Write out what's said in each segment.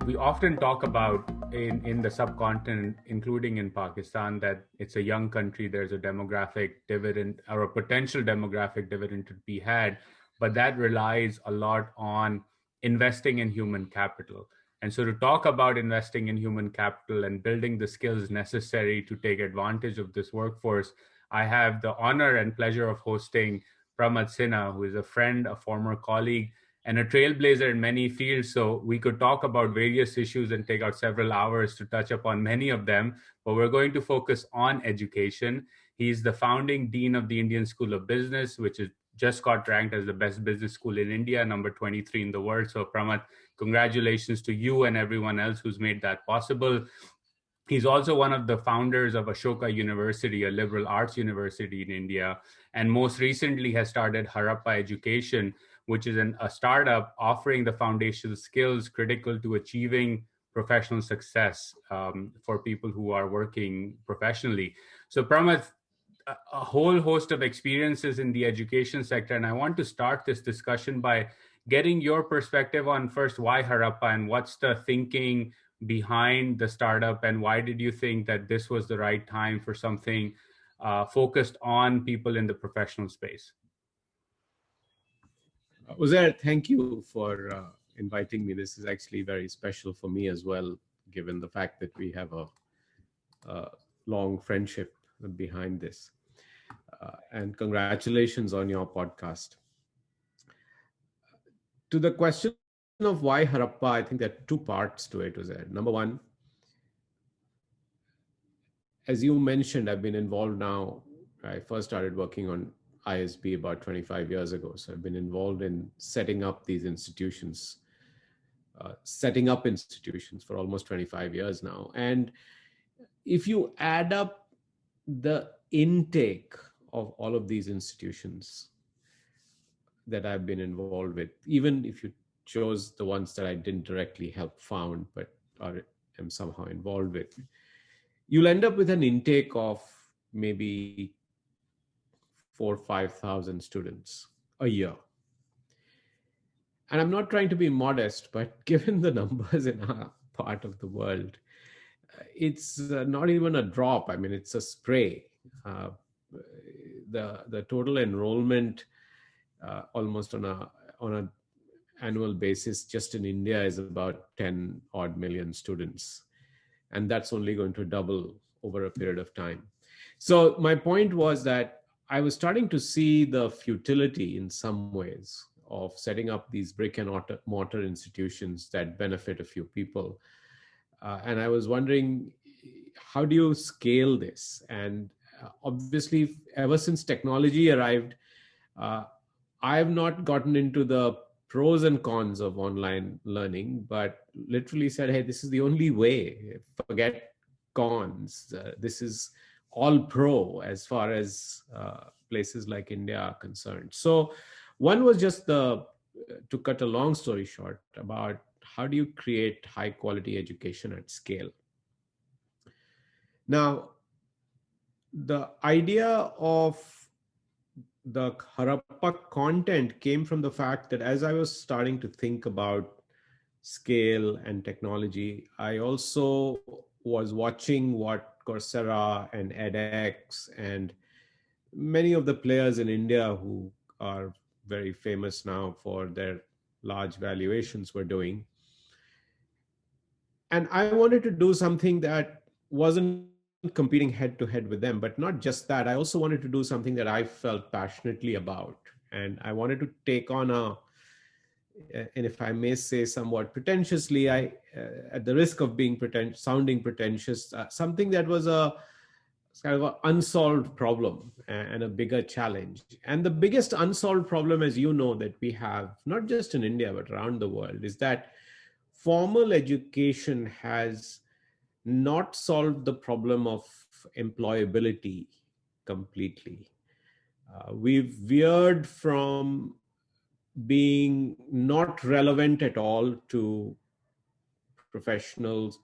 we often talk about in the subcontinent, including in Pakistan, that it's a young country. There's a demographic dividend or a potential demographic dividend to be had, but that relies a lot on investing in human capital. And so to talk about investing in human capital and building the skills necessary to take advantage of this workforce, I have the honor and pleasure of hosting Pramath Sinha, who is a friend, a former colleague, and a trailblazer in many fields. So we could talk about various issues and take out several hours to touch upon many of them, but we're going to focus on education. He's the founding dean of the Indian School of Business, which is just got ranked as the best business school in India, number 23 in the world. So Pramath, congratulations to you and everyone else who's made that possible. He's also one of the founders of Ashoka University, a liberal arts university in India, and most recently has started Harappa Education, which is a startup offering the foundational skills critical to achieving professional success for people who are working professionally. So Pramath, a whole host of experiences in the education sector, and I want to start this discussion by getting your perspective on first, why Harappa and what's the thinking behind the startup, and why did you think that this was the right time for something focused on people in the professional space? Uzair, thank you for inviting me. This is actually very special for me as well, given the fact that we have a long friendship behind this. And congratulations on your podcast. To the question of why Harappa, I think there are two parts to it, Uzair. Number one, as you mentioned, I've been involved now. I first started working on ISB about 25 years ago. So I've been involved in setting up these institutions, setting up institutions for almost 25 years now. And if you add up the intake of all of these institutions that I've been involved with, even if you chose the ones that I didn't directly help found, but am somehow involved with, you'll end up with an intake of maybe 4,000 or 5,000 students a year. And I'm not trying to be modest, but given the numbers in our part of the world, it's not even a drop. I mean, it's a spray. The total enrollment almost on a annual basis just in India is about 10 odd million students. And that's only going to double over a period of time. So my point was that I was starting to see the futility in some ways of setting up these brick and mortar institutions that benefit a few people. And I was wondering, how do you scale this? And obviously, ever since technology arrived, I have not gotten into the pros and cons of online learning, but literally said, hey, this is the only way. Forget cons. This is all pro as far as places like India are concerned. So one was just to cut a long story short, about how do you create high quality education at scale? Now, the idea of the Harappa content came from the fact that as I was starting to think about scale and technology, I also was watching what Coursera and edX and many of the players in India who are very famous now for their large valuations were doing. And I wanted to do something that wasn't competing head to head with them, but not just that. I also wanted to do something that I felt passionately about. And I wanted to take on and if I may say somewhat pretentiously, at the risk of being sounding pretentious, something that was a kind of an unsolved problem and a bigger challenge. And the biggest unsolved problem, as you know, that we have, not just in India, but around the world, is that formal education has not solved the problem of employability completely. We've veered from being not relevant at all to professional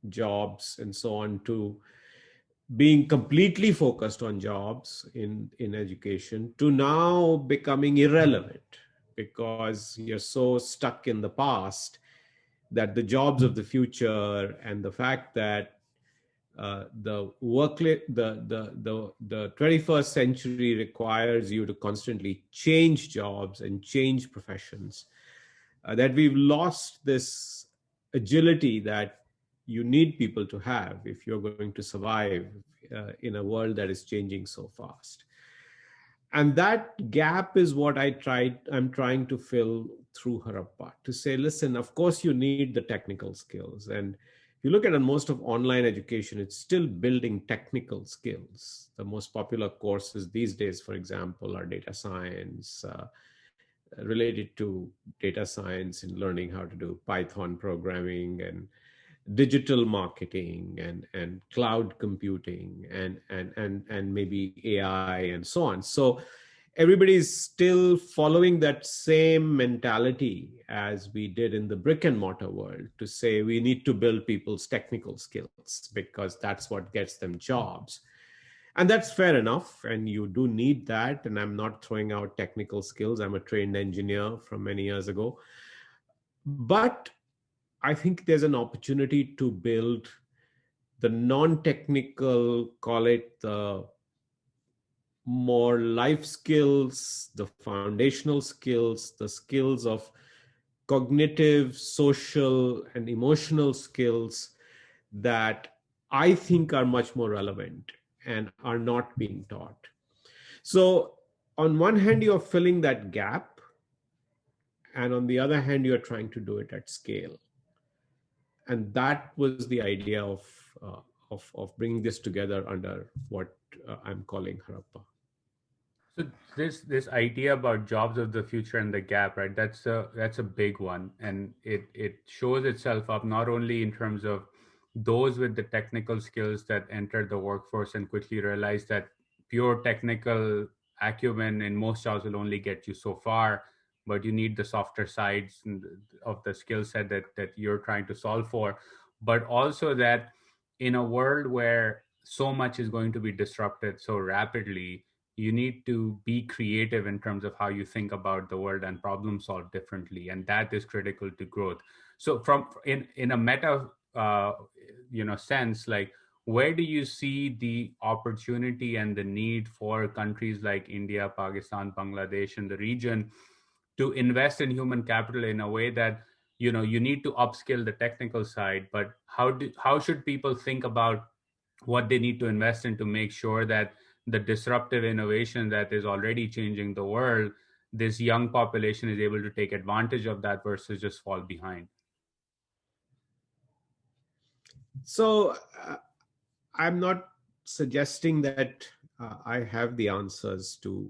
jobs and so on, to being completely focused on jobs in education, to now becoming irrelevant because you're so stuck in the past that the jobs of the future and the fact that the 21st century requires you to constantly change jobs and change professions, that we've lost this agility that you need people to have if you're going to survive in a world that is changing so fast. And that gap is what I'm trying to fill through Harappa, to say, listen, of course you need the technical skills. And if you look at most of online education, it's still building technical skills. The most popular courses these days, for example, are data science, related to data science and learning how to do Python programming and digital marketing and cloud computing and maybe AI and so on. So everybody's still following that same mentality as we did in the brick and mortar world, to say we need to build people's technical skills because that's what gets them jobs. And that's fair enough. And you do need that. And I'm not throwing out technical skills. I'm a trained engineer from many years ago. But I think there's an opportunity to build the non-technical, call it the more life skills, the foundational skills, the skills of cognitive, social, and emotional skills that I think are much more relevant and are not being taught. So on one hand, you're filling that gap, and on the other hand, you're trying to do it at scale. And that was the idea of bringing this together under what I'm calling Harappa. So this idea about jobs of the future and the gap, right? That's a big one, and it shows itself up not only in terms of those with the technical skills that enter the workforce and quickly realize that pure technical acumen in most jobs will only get you so far, but you need the softer sides of the skill set that you're trying to solve for. But also that in a world where so much is going to be disrupted so rapidly, you need to be creative in terms of how you think about the world and problem solve differently, and that is critical to growth. So from in a meta sense, like, where do you see the opportunity and the need for countries like India, Pakistan, Bangladesh, and the region to invest in human capital in a way that, you need to upskill the technical side, but how should people think about what they need to invest in to make sure that the disruptive innovation that is already changing the world, this young population is able to take advantage of that versus just fall behind? So I'm not suggesting that I have the answers to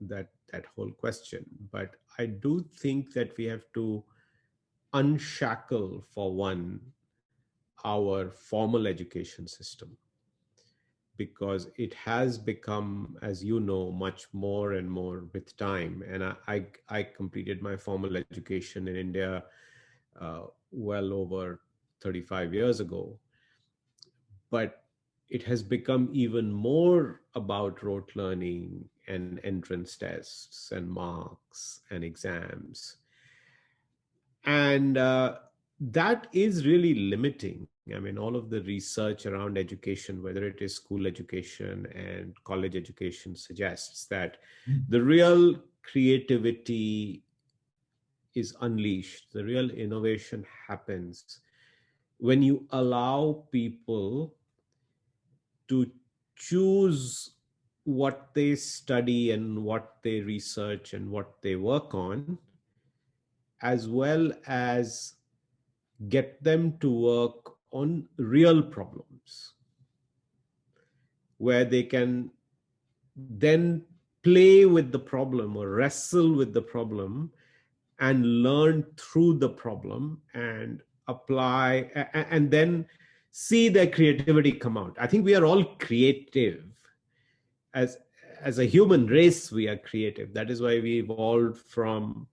that whole question, but I do think that we have to unshackle, for one, our formal education system, because it has become, as you know, much more and more with time. And I completed my formal education in India well over 35 years ago. But it has become even more about rote learning and entrance tests and marks and exams. And that is really limiting. I mean, all of the research around education, whether it is school education and college education, suggests that the real creativity is unleashed. The real innovation happens when you allow people to choose what they study and what they research and what they work on, as well as get them to work on real problems where they can then play with the problem or wrestle with the problem and learn through the problem and apply and then see their creativity come out. I think we are all creative. As a human race, we are creative. That is why we evolved from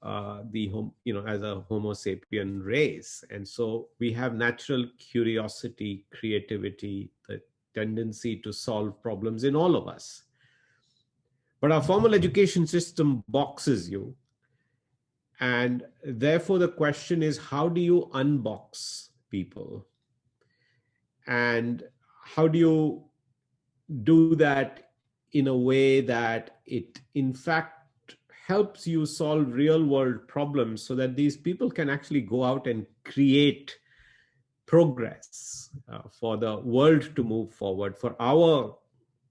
as a Homo sapien race. And so we have natural curiosity, creativity, the tendency to solve problems in all of us. But our formal education system boxes you And therefore, the question is, how do you unbox people? And how do you do that in a way that it, in fact, helps you solve real world problems so that these people can actually go out and create progress for the world to move forward, for our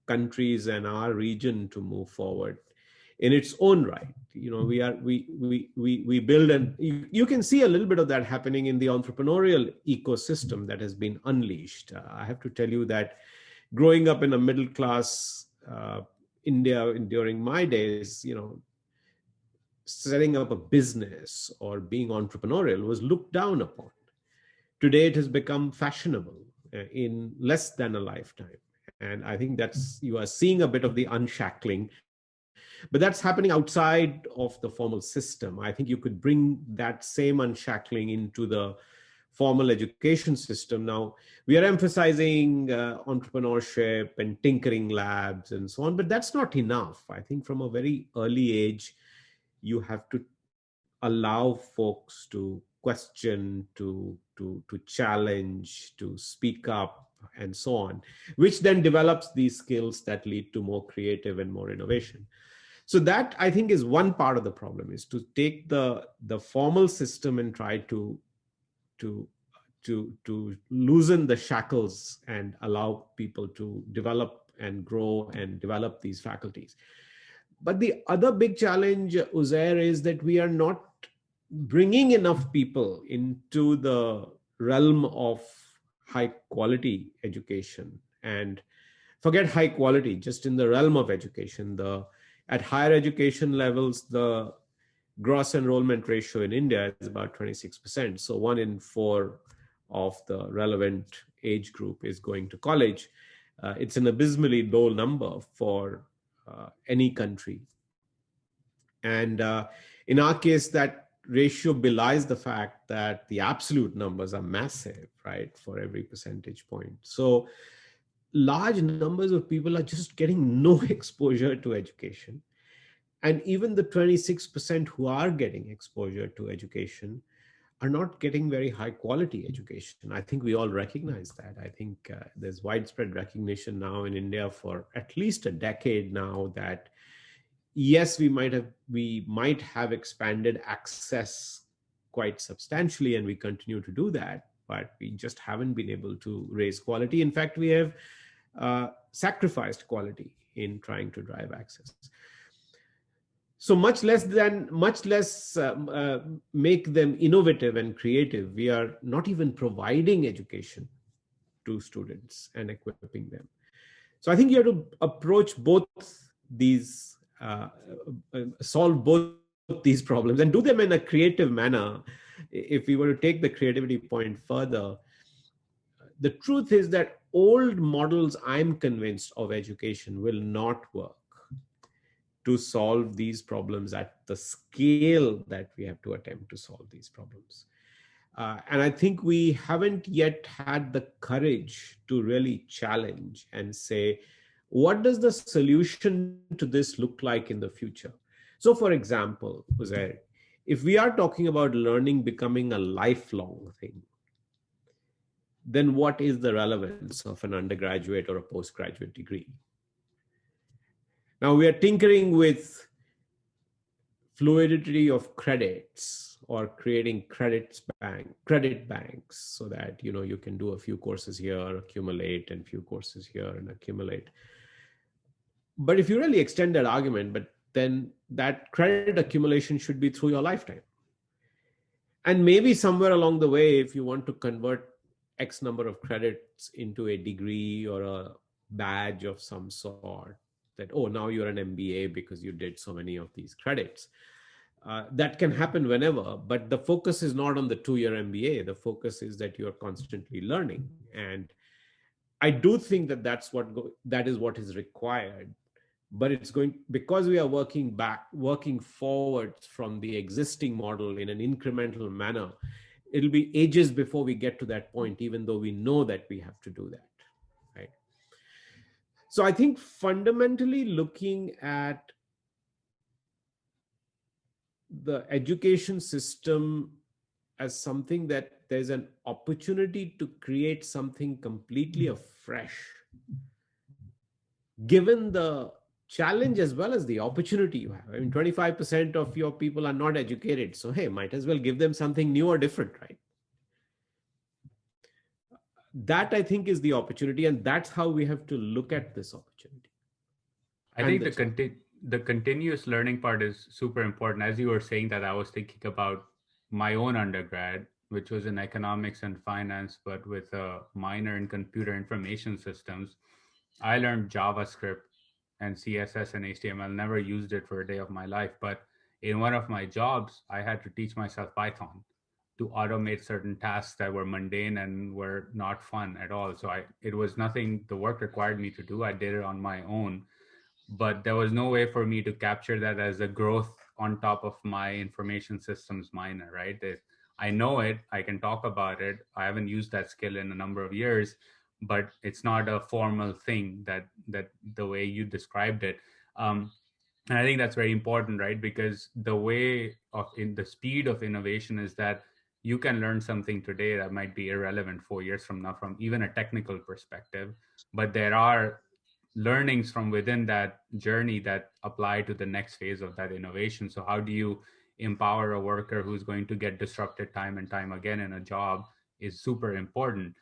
countries and our region to move forward in its own right. You know, we build, and you can see a little bit of that happening in the entrepreneurial ecosystem that has been unleashed. I have to tell you that growing up in a middle class India during my days, you know, setting up a business or being entrepreneurial was looked down upon. Today it has become fashionable in less than a lifetime. And I think that's, you are seeing a bit of the unshackling, but that's happening outside of the formal system. I think you could bring that same unshackling into the formal education system. Now, we are emphasizing entrepreneurship and tinkering labs and so on, but that's not enough. I think from a very early age, you have to allow folks to question, to challenge, to speak up, and so on, which then develops these skills that lead to more creative and more innovation. So that, I think, is one part of the problem, is to take the formal system and try to to loosen the shackles and allow people to develop and grow and develop these faculties. But the other big challenge, Uzair, is that we are not bringing enough people into the realm of high quality education. And forget high quality, just in the realm of education, at higher education levels, the gross enrollment ratio in India is about 26%. So 1 in 4 of the relevant age group is going to college. It's an abysmally low number for any country. And in our case, that ratio belies the fact that the absolute numbers are massive, right, for every percentage point. So large numbers of people are just getting no exposure to education. And even the 26% who are getting exposure to education are not getting very high quality education. I think we all recognize that. I think there's widespread recognition now in India for at least a decade now that yes, we might have expanded access quite substantially, and we continue to do that, but we just haven't been able to raise quality. In fact, we have sacrificed quality in trying to drive access. So much less make them innovative and creative. We are not even providing education to students and equipping them. So I think you have to approach both these, solve both these problems and do them in a creative manner. If we were to take the creativity point further, the truth is that old models, I'm convinced, of education will not work to solve these problems at the scale that we have to attempt to solve these problems. And I think we haven't yet had the courage to really challenge and say, what does the solution to this look like in the future? So for example, Uzair, if we are talking about learning becoming a lifelong thing, then what is the relevance of an undergraduate or a postgraduate degree? Now we are tinkering with fluidity of credits or creating credit banks so that you can do a few courses here, accumulate, and few courses here and accumulate. But if you really extend that argument, but then that credit accumulation should be through your lifetime. And maybe somewhere along the way, if you want to convert X number of credits into a degree or a badge of some sort, that, oh, now you're an MBA because you did so many of these credits. That can happen whenever, but the focus is not on the 2-year MBA. The focus is that you're constantly learning. And I do think that that is what is required. But it's because we are working forward from the existing model in an incremental manner, it'll be ages before we get to that point, even though we know that we have to do that, right? So I think fundamentally looking at the education system as something that there's an opportunity to create something completely afresh, given the challenge as well as the opportunity you have. I mean, 25% of your people are not educated. So, hey, might as well give them something new or different, right? That I think is the opportunity, and that's how we have to look at this opportunity. I And think the continuous learning part is super important. As you were saying that, I was thinking about my own undergrad, which was in economics and finance, but with a minor in computer information systems. I learned JavaScript and CSS and HTML. Never used it for a day of my life, but in one of my jobs, I had to teach myself Python to automate certain tasks that were mundane and were not fun at all. So it was nothing the work required me to do. I did it on my own, but there was no way for me to capture that as a growth on top of my information systems minor, right? I know it, I can talk about it. I haven't used that skill in a number of years, but it's not a formal thing that the way you described it. And I think that's very important, right? Because the way of in the speed of innovation is that you can learn something today that might be irrelevant 4 years from now from even a technical perspective, but there are learnings from within that journey that apply to the next phase of that innovation. So how do you empower a worker who's going to get disrupted time and time again in a job is super important.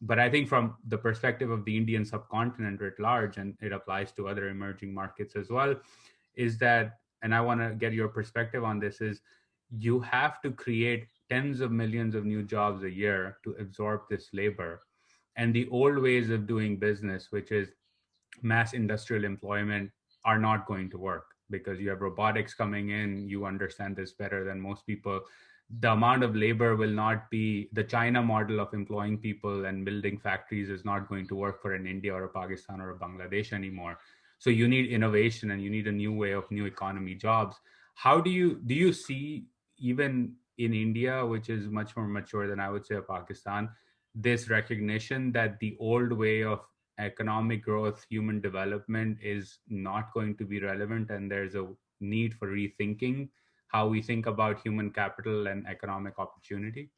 But I think from the perspective of the Indian subcontinent writ large, and it applies to other emerging markets as well, is that, and I want to get your perspective on this, is you have to create tens of millions of new jobs a year to absorb this labor. And the old ways of doing business, which is mass industrial employment, are not going to work because you have robotics coming in. You understand this better than most people. The amount of labor will not be the China model of employing people and building factories is not going to work for an India or a Pakistan or a Bangladesh anymore. So you need innovation and you need a new way of new economy jobs. How do you see, even in India, which is much more mature than I would say Pakistan, this recognition that the old way of economic growth, human development is not going to be relevant, and there's a need for rethinking how we think about human capital and economic opportunity?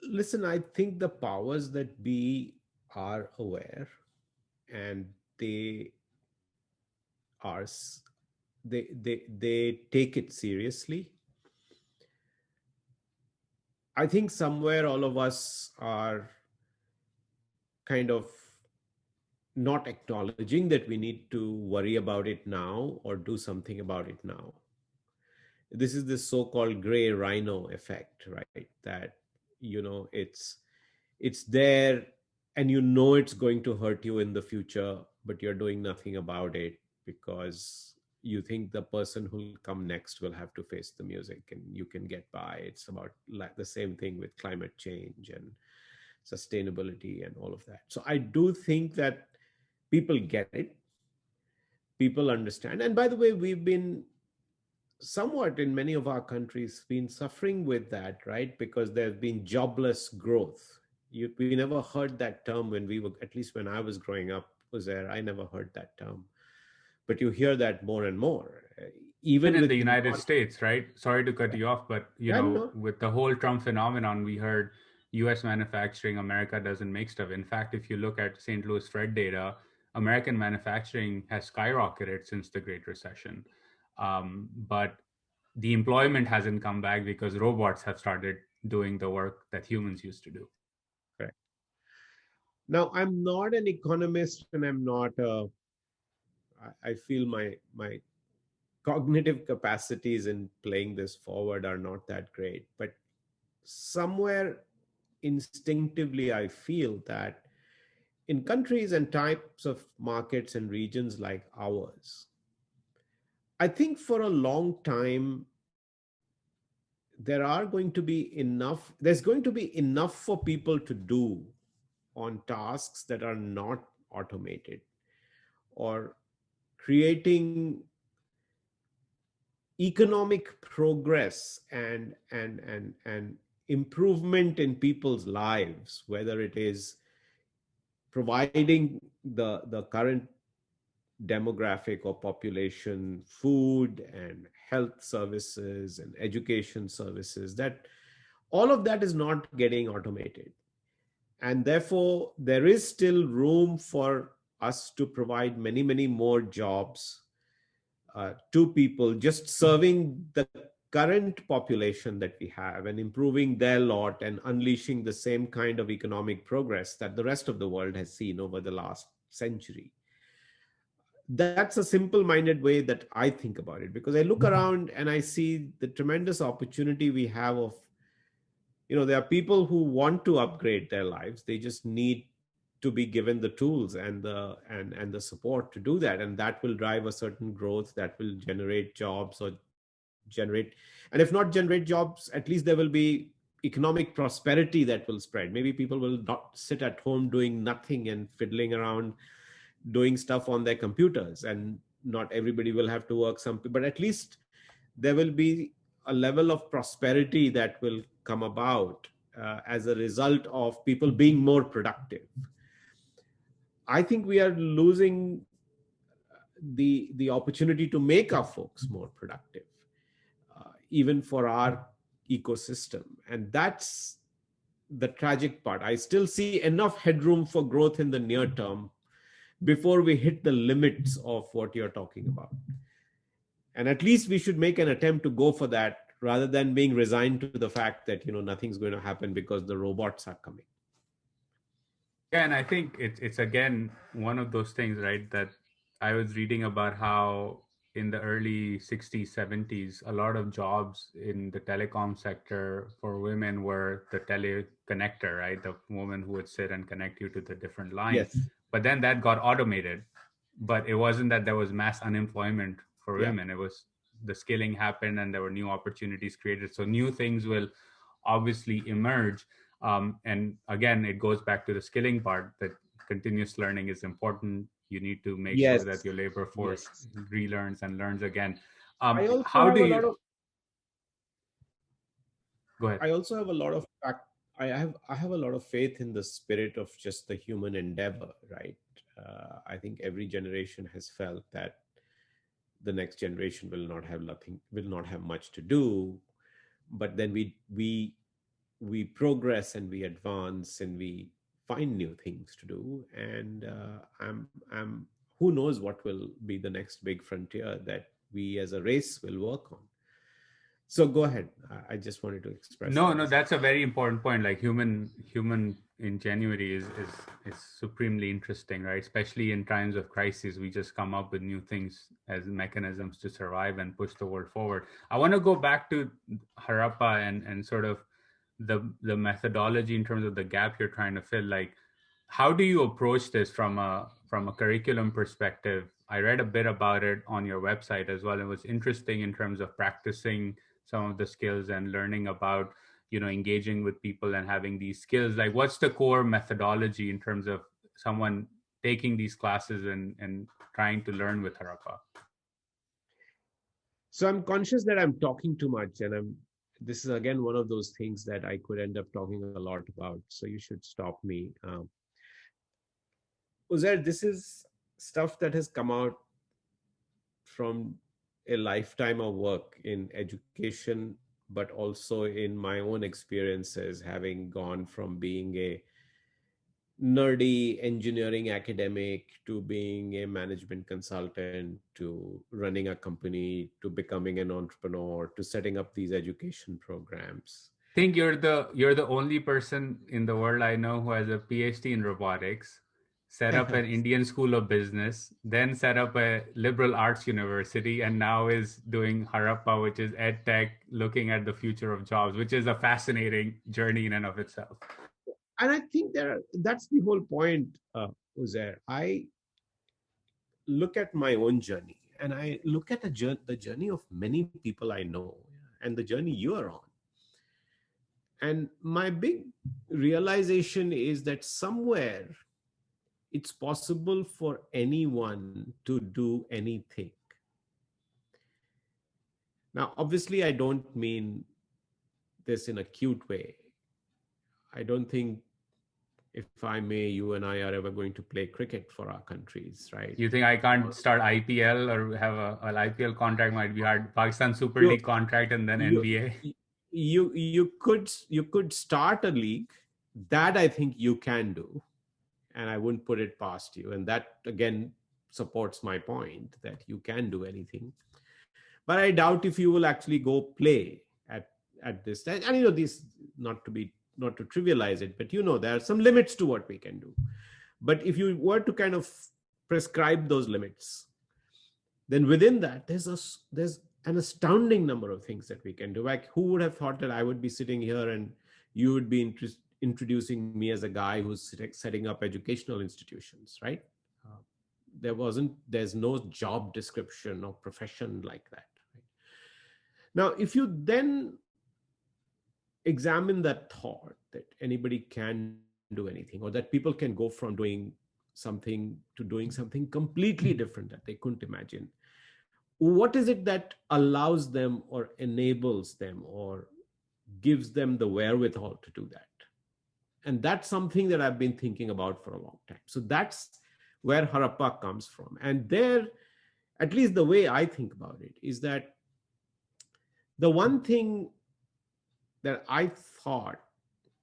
listen, I think the powers that be are aware, and they are they take it seriously. I think somewhere all of us are kind of not acknowledging that we need to worry about it now or do something about it now. This is the so-called gray rhino effect, right? That, it's there, and it's going to hurt you in the future, but you're doing nothing about it because you think the person who'll come next will have to face the music and you can get by. It's about like the same thing with climate change and sustainability and all of that. So I do think that people get it, people understand. And by the way, we've been somewhat in many of our countries been suffering with that, right? Because there's been jobless growth. We never heard that term when we were, at least when I was growing up, was there. I never heard that term, but you hear that more and more, Even even in with the the United States, right? Sorry to cut you off, but yeah, no, with the whole Trump phenomenon, we heard US manufacturing, America doesn't make stuff. In fact, if you look at St. Louis Fed data, American manufacturing has skyrocketed since the Great Recession. But the employment hasn't come back because robots have started doing the work that humans used to do. correct. Now, I'm not an economist, and I'm not I feel my cognitive capacities in playing this forward are not that great, but somewhere instinctively I feel that in countries and types of markets and regions like ours, I think for a long time there's going to be enough for people to do on tasks that are not automated, or creating economic progress and improvement in people's lives, whether it is providing the current demographic or population, food and health services and education services, that all of that is not getting automated. And therefore, there is still room for us to provide many, many more jobs to people, just serving the current population that we have and improving their lot and unleashing the same kind of economic progress that the rest of the world has seen over the last century. That's a simple minded way that I think about it, because I look around and I see the tremendous opportunity we have of, there are people who want to upgrade their lives. They just need to be given the tools and the support to do that, and that will drive a certain growth that will generate jobs, or generate, and if not generate jobs, at least there will be economic prosperity that will spread. Maybe people will not sit at home doing nothing and fiddling around doing stuff on their computers, and not everybody will have to work, some, but at least there will be a level of prosperity that will come about as a result of people being more productive. I think we are losing the opportunity to make our folks more productive, even for our ecosystem, and that's the tragic part. I still see enough headroom for growth in the near term before we hit the limits of what you're talking about. And at least we should make an attempt to go for that, rather than being resigned to the fact that nothing's going to happen because the robots are coming. Yeah, and I think it's again one of those things, right? That I was reading about how in the early 60s, 70s, a lot of jobs in the telecom sector for women were the teleconnector, right? The woman who would sit and connect you to the different lines. Yes. But then that got automated. But it wasn't that there was mass unemployment for Yeah. women. It was the skilling happened and there were new opportunities created. So new things will obviously emerge. And again, it goes back to the skilling part, that continuous learning is important. You need to make sure Yes. that your labor force Yes. relearns and learns again. I also How have do a you lot of go ahead? I also have a lot of I have a lot of faith in the spirit of just the human endeavor, right? I think every generation has felt that the next generation will not have much to do, but then we progress and we advance and we find new things to do, and I'm who knows what will be the next big frontier that we as a race will work on. So go ahead. I just wanted to express No, that no, as that's a very important point. Like human ingenuity is supremely interesting, right? Especially in times of crisis, we just come up with new things as mechanisms to survive and push the world forward. I want to go back to Harappa and sort of the methodology in terms of the gap you're trying to fill. Like, how do you approach this from a curriculum perspective? I read a bit about it on your website as well. It was interesting in terms of practicing some of the skills and learning about engaging with people and having these skills. Like, what's the core methodology in terms of someone taking these classes and trying to learn with Harappa? So I'm conscious that I'm talking too much, and this is again one of those things that I could end up talking a lot about. So you should stop me. Uzair, this is stuff that has come out from a lifetime of work in education, but also in my own experiences, having gone from being a nerdy engineering academic to being a management consultant to running a company to becoming an entrepreneur to setting up these education programs. I think you're the only person in the world I know who has a PhD in robotics, set up an Indian school of business, then set up a liberal arts university, and now is doing Harappa, which is ed tech, looking at the future of jobs, which is a fascinating journey in and of itself. And I think that's the whole point, Uzair. I look at my own journey, and I look at the journey of many people I know, and the journey you are on. And my big realization is that somewhere it's possible for anyone to do anything. Now, obviously, I don't mean this in a cute way. I don't think if I may, you and I are ever going to play cricket for our countries, right? You think I can't start IPL or have an IPL contract? Might be hard. Pakistan Super You League contract and then you NBA. you could start a league. That I think you can do, and I wouldn't put it past you. And that again supports my point that you can do anything. But I doubt if you will actually go play at this. And this, not to trivialize it, but there are some limits to what we can do. But if you were to kind of prescribe those limits, then within that there's an astounding number of things that we can do. Like, who would have thought that I would be sitting here and you would be introducing me as a guy who's setting up educational institutions, right? There's no job description or profession like that, right? Now, if you then examine that thought that anybody can do anything, or that people can go from doing something to doing something completely different that they couldn't imagine, what is it that allows them or enables them or gives them the wherewithal to do that? And that's something that I've been thinking about for a long time. So that's where Harappa comes from. And there, at least the way I think about it, is that the one thing that I thought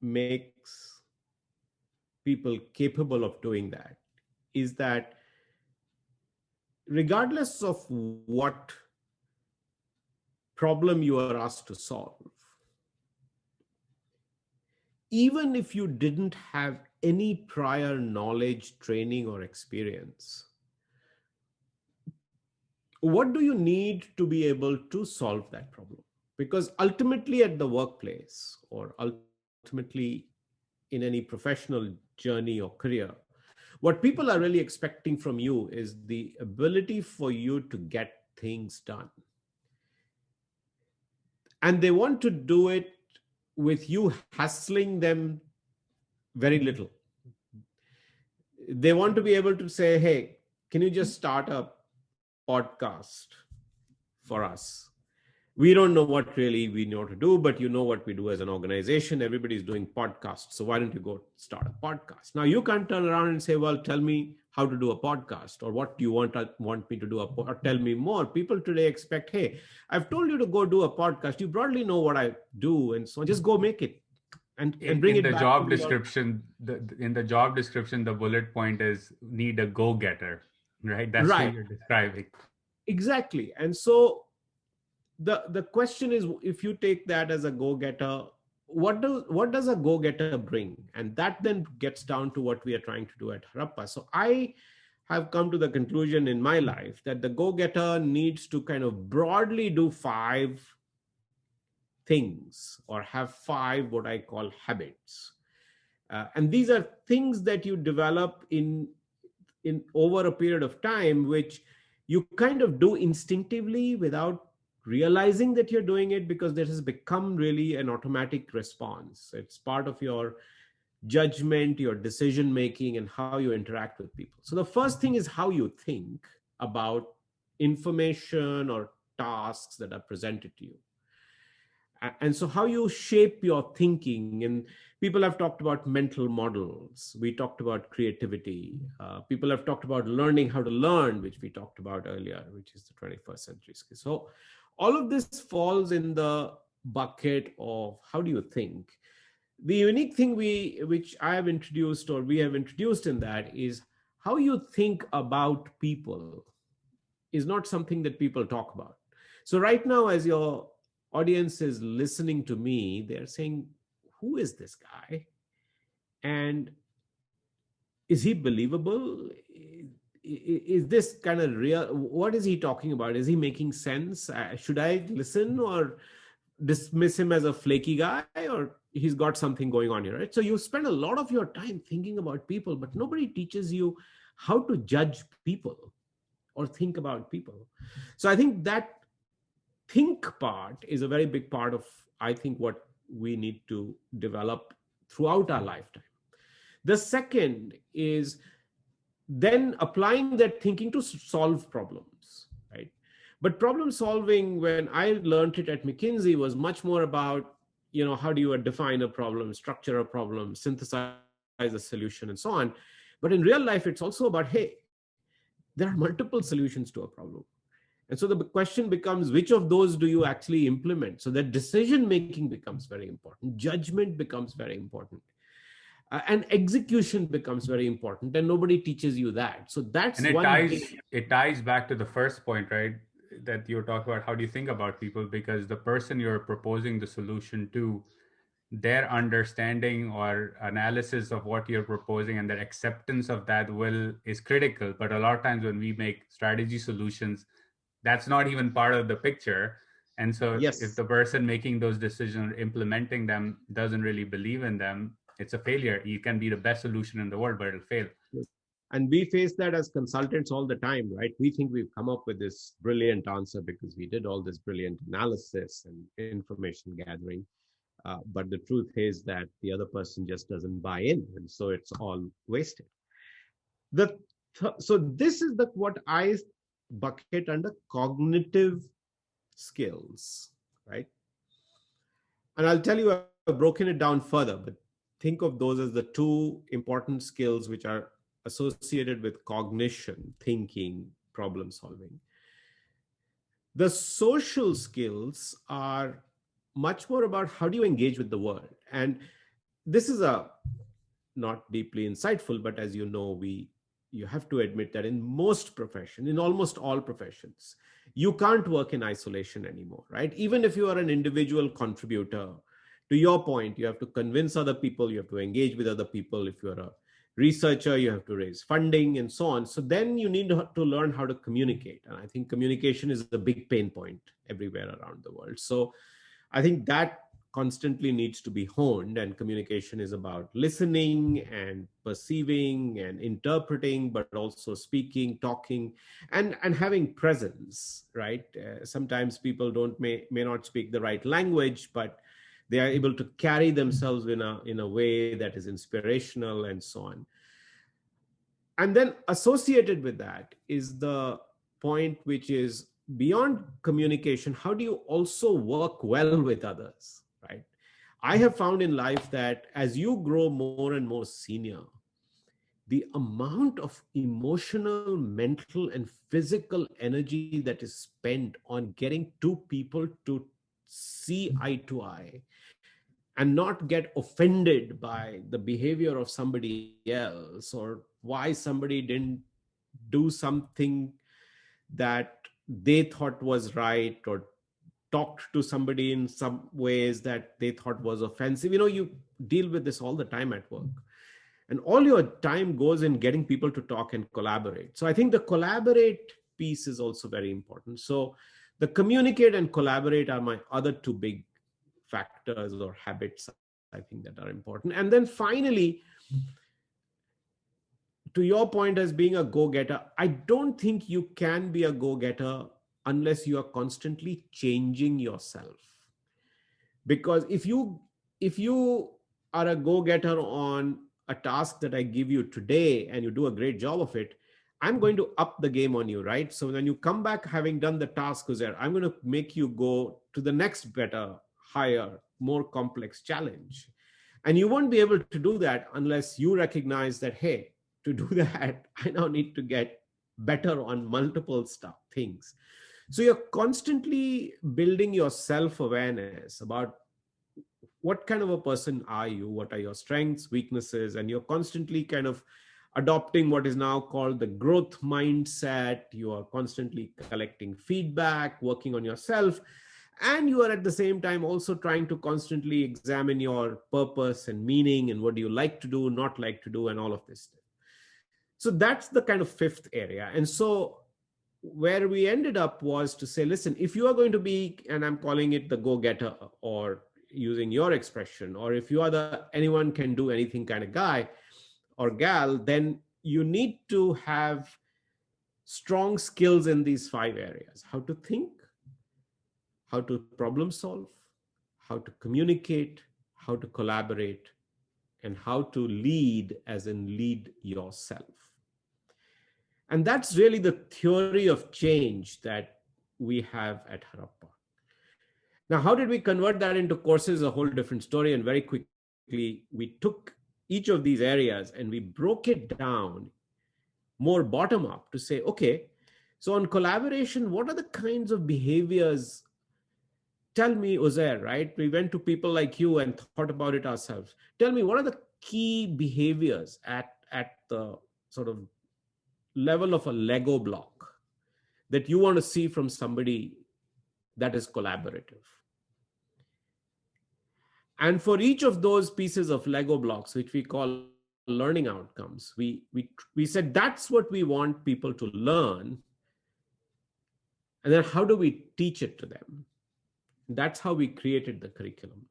makes people capable of doing that is that regardless of what problem you are asked to solve, even if you didn't have any prior knowledge, training, or experience, what do you need to be able to solve that problem? Because ultimately at the workplace, or ultimately in any professional journey or career, what people are really expecting from you is the ability for you to get things done. And they want to do it with you hassling them very little. They want to be able to say, hey, can you just start a podcast for us? We don't know what really we know to do, but you know what we do as an organization. Everybody's doing podcasts. So why don't you go start a podcast? Now, you can't turn around and say, well, tell me how to do a podcast, or what do you want me to do, or tell me more. People today expect, hey, I've told you to go do a podcast. You broadly know what I do. And so just go make it and bring it back. In the job description, the bullet point is need a go-getter, right? That's right. What you're describing. Exactly. And so the question is, if you take that as a go-getter, what does a go-getter bring? And that then gets down to what we are trying to do at Harappa. So I have come to the conclusion in my life that the go-getter needs to kind of broadly do 5 things, or have 5 what I call habits. And these are things that you develop in over a period of time, which you kind of do instinctively without realizing that you're doing it, because this has become really an automatic response. It's part of your judgment, your decision making, and how you interact with people. So the first thing is how you think about information or tasks that are presented to you. And so how you shape your thinking. And people have talked about mental models. We talked about creativity. People have talked about learning how to learn, which we talked about earlier, which is the 21st century skill. So all of this falls in the bucket of how do you think. The unique thing which I have introduced, or we have introduced in that, is how you think about people is not something that people talk about. So right now, as your audience is listening to me, they're saying, who is this guy? And is he believable? Is this kind of real? What is he talking about? Is he making sense? Should I listen or dismiss him as a flaky guy, or he's got something going on here, right? So you spend a lot of your time thinking about people, but nobody teaches you how to judge people or think about people. So I think that think part is a very big part of, I think, what we need to develop throughout our lifetime. The second is then applying that thinking to solve problems, right? But problem solving, when I learned it at McKinsey, was much more about, how do you define a problem, structure a problem, synthesize the solution and so on. But in real life, it's also about, hey, there are multiple solutions to a problem. And so the question becomes, which of those do you actually implement? So that decision making becomes very important. Judgment becomes very important. And execution becomes very important. And nobody teaches you that. So that's And one. it ties back to the first point, right? That you were talking about, how do you think about people? Because the person you're proposing the solution to, their understanding or analysis of what you're proposing and their acceptance of that is critical. But a lot of times when we make strategy solutions, that's not even part of the picture. And so if Yes. the person making those decisions, implementing them, doesn't really believe in them, it's a failure. You can be the best solution in the world, but it'll fail. And we face that as consultants all the time, right? We think we've come up with this brilliant answer because we did all this brilliant analysis and information gathering. But the truth is that the other person just doesn't buy in. And so it's all wasted. So this is what I bucket under cognitive skills, right? And I'll tell you, I've broken it down further, but think of those as the two important skills which are associated with cognition, thinking, problem solving. The social skills are much more about how do you engage with the world. And this is not deeply insightful, but as you know, you have to admit that in most professions, in almost all professions, you can't work in isolation anymore, right? Even if you are an individual contributor, to your point, you have to convince other people, you have to engage with other people. If you're a researcher, you have to raise funding and so on. So then you need to learn how to communicate. And I think communication is a big pain point everywhere around the world. So I think that constantly needs to be honed, and communication is about listening and perceiving and interpreting, but also speaking, talking, and having presence, right? Sometimes people may not speak the right language, but they are able to carry themselves in a way that is inspirational and so on. And then associated with that is the point which is beyond communication. How do you also work well with others, right? I have found in life that as you grow more and more senior, the amount of emotional, mental, and physical energy that is spent on getting two people to see eye to eye and not get offended by the behavior of somebody else, or why somebody didn't do something that they thought was right, or talked to somebody in some ways that they thought was offensive. You deal with this all the time at work, and all your time goes in getting people to talk and collaborate. So I think the collaborate piece is also very important. So the communicate and collaborate are my other two big factors or habits, I think, that are important. And then finally, to your point as being a go-getter, I don't think you can be a go-getter unless you are constantly changing yourself. Because if you are a go-getter on a task that I give you today and you do a great job of it, I'm going to up the game on you, right? So when you come back having done the task, Uzair, I'm going to make you go to the next better, higher, more complex challenge. And you won't be able to do that unless you recognize that, hey, to do that, I now need to get better on multiple things. So you're constantly building your self-awareness about what kind of a person are you, what are your strengths, weaknesses, and you're constantly kind of adopting what is now called the growth mindset. You are constantly collecting feedback, working on yourself, and you are at the same time also trying to constantly examine your purpose and meaning and what do you like to do, not like to do, and all of this stuff. So that's the kind of fifth area. And so where we ended up was to say, listen, if you are going to be, and I'm calling it the go-getter, or using your expression, or if you are the anyone can do anything kind of guy or gal, then you need to have strong skills in these 5 areas: how to think, how to problem solve, how to communicate, how to collaborate, and how to lead, as in lead yourself. And that's really the theory of change that we have at Harappa. Now, how did we convert that into courses? A whole different story. And very quickly, we took each of these areas, and we broke it down more bottom up to say, okay, so on collaboration, what are the kinds of behaviors? Tell me, Uzair, right? We went to people like you and thought about it ourselves. Tell me, what are the key behaviors at the sort of level of a Lego block that you want to see from somebody that is collaborative? And for each of those pieces of Lego blocks, which we call learning outcomes, we said that's what we want people to learn. And then how do we teach it to them? That's how we created the curriculum.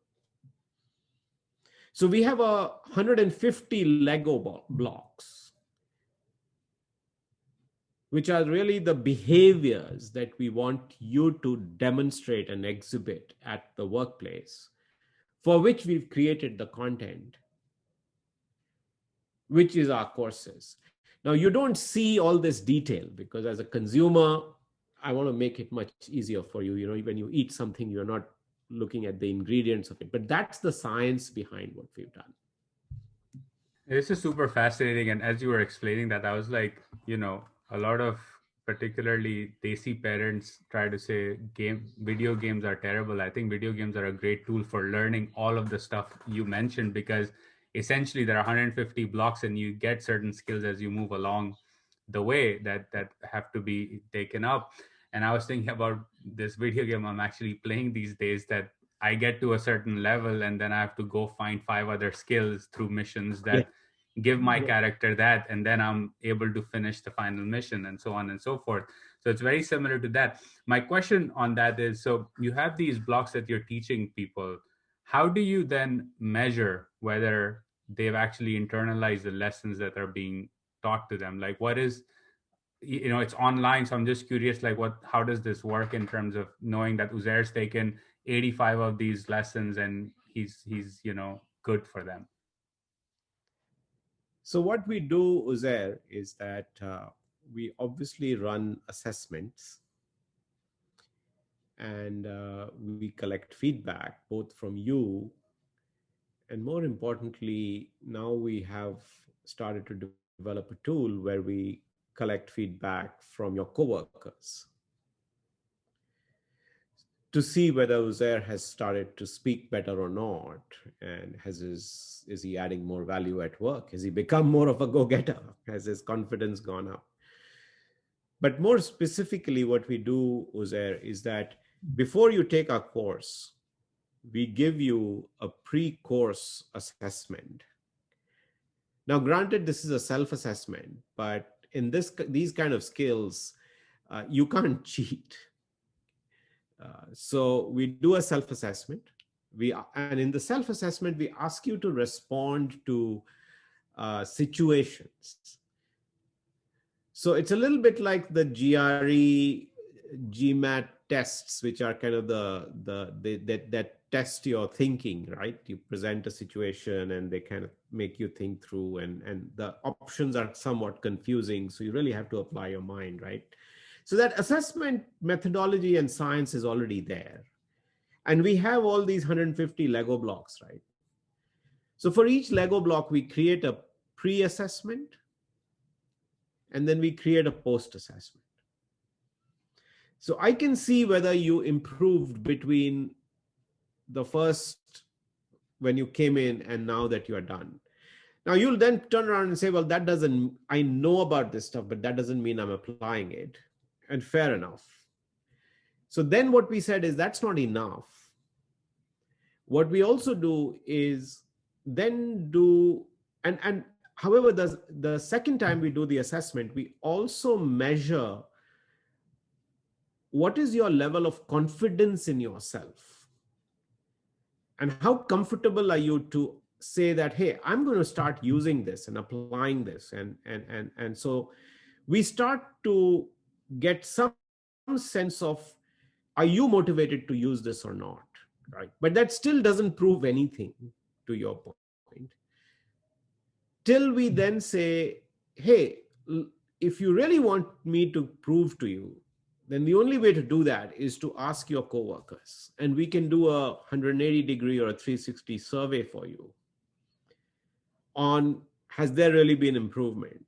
So we have 150 Lego blocks, which are really the behaviors that we want you to demonstrate and exhibit at the workplace, for which we've created the content, which is our courses. Now, you don't see all this detail because as a consumer, I want to make it much easier for you. You know, when you eat something, you're not looking at the ingredients of it, but that's the science behind what we've done. This is super fascinating. And as you were explaining that, I was like, a lot of particularly desi parents try to say video games are terrible. I think video games are a great tool for learning all of the stuff you mentioned, because essentially there are 150 blocks and you get certain skills as you move along the way that have to be taken up. And I was thinking about this video game I'm actually playing these days, that I get to a certain level and then I have to go find 5 other skills through missions that give my character that, and then I'm able to finish the final mission, and so on and so forth. So it's very similar to that. My question on that is, so you have these blocks that you're teaching people. How do you then measure whether they've actually internalized the lessons that are being taught to them? Like, what is, it's online, so I'm just curious, like, how does this work in terms of knowing that Uzair's taken 85 of these lessons and he's good for them? So what we do, Uzair, is that we obviously run assessments, and we collect feedback both from you, and more importantly, now we have started to develop a tool where we collect feedback from your coworkers to see whether Uzair has started to speak better or not, and is he adding more value at work? Has he become more of a go-getter? Has his confidence gone up? But more specifically, what we do, Uzair, is that before you take our course, we give you a pre-course assessment. Now, granted, this is a self-assessment, but in these kind of skills, you can't cheat. So we do a self-assessment. And in the self-assessment, we ask you to respond to situations. So it's a little bit like the GRE, GMAT tests, which are kind of that test your thinking, right? You present a situation and they kind of make you think through, and the options are somewhat confusing. So you really have to apply your mind, right? So that assessment methodology and science is already there. And we have all these 150 Lego blocks, right? So for each Lego block, we create a pre-assessment, and then we create a post-assessment. So I can see whether you improved between the first, when you came in, and now that you are done. Now you'll then turn around and say, well, I know about this stuff, but that doesn't mean I'm applying it. And fair enough. So then what we said is that's not enough. What we also do is then do, and however, the second time we do the assessment, we also measure what is your level of confidence in yourself, and how comfortable are you to say that, hey, I'm going to start using this and applying this. And so we start to get some sense of, are you motivated to use this or not, right? But that still doesn't prove anything, to your point, till we then say, hey, if you really want me to prove to you, then the only way to do that is to ask your coworkers, and we can do a 180-degree or a 360 survey for you. on has there really been improvement.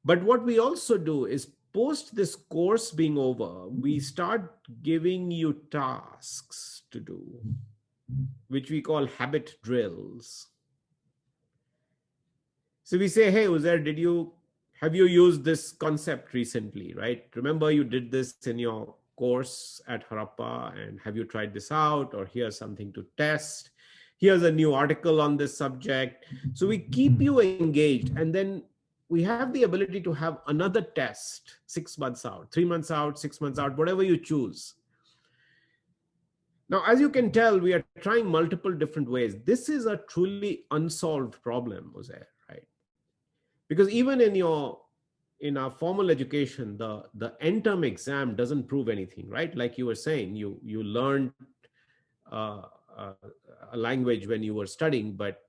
But what we also do is post this course being over, we start giving you tasks to do, which we call habit drills. So we say, hey, Uzair, have you used this concept recently, right? Remember you did this in your course at Harappa, and have you tried this out? Or here's something to test. Here's a new article on this subject. So we keep you engaged, and then we have the ability to have another test 6 months out, 3 months out, 6 months out, whatever you choose. Now, as you can tell, we are trying multiple different ways. This is a truly unsolved problem, Uzair, right? Because even in our formal education, the end term exam doesn't prove anything, right? Like you were saying, you learned a language when you were studying, but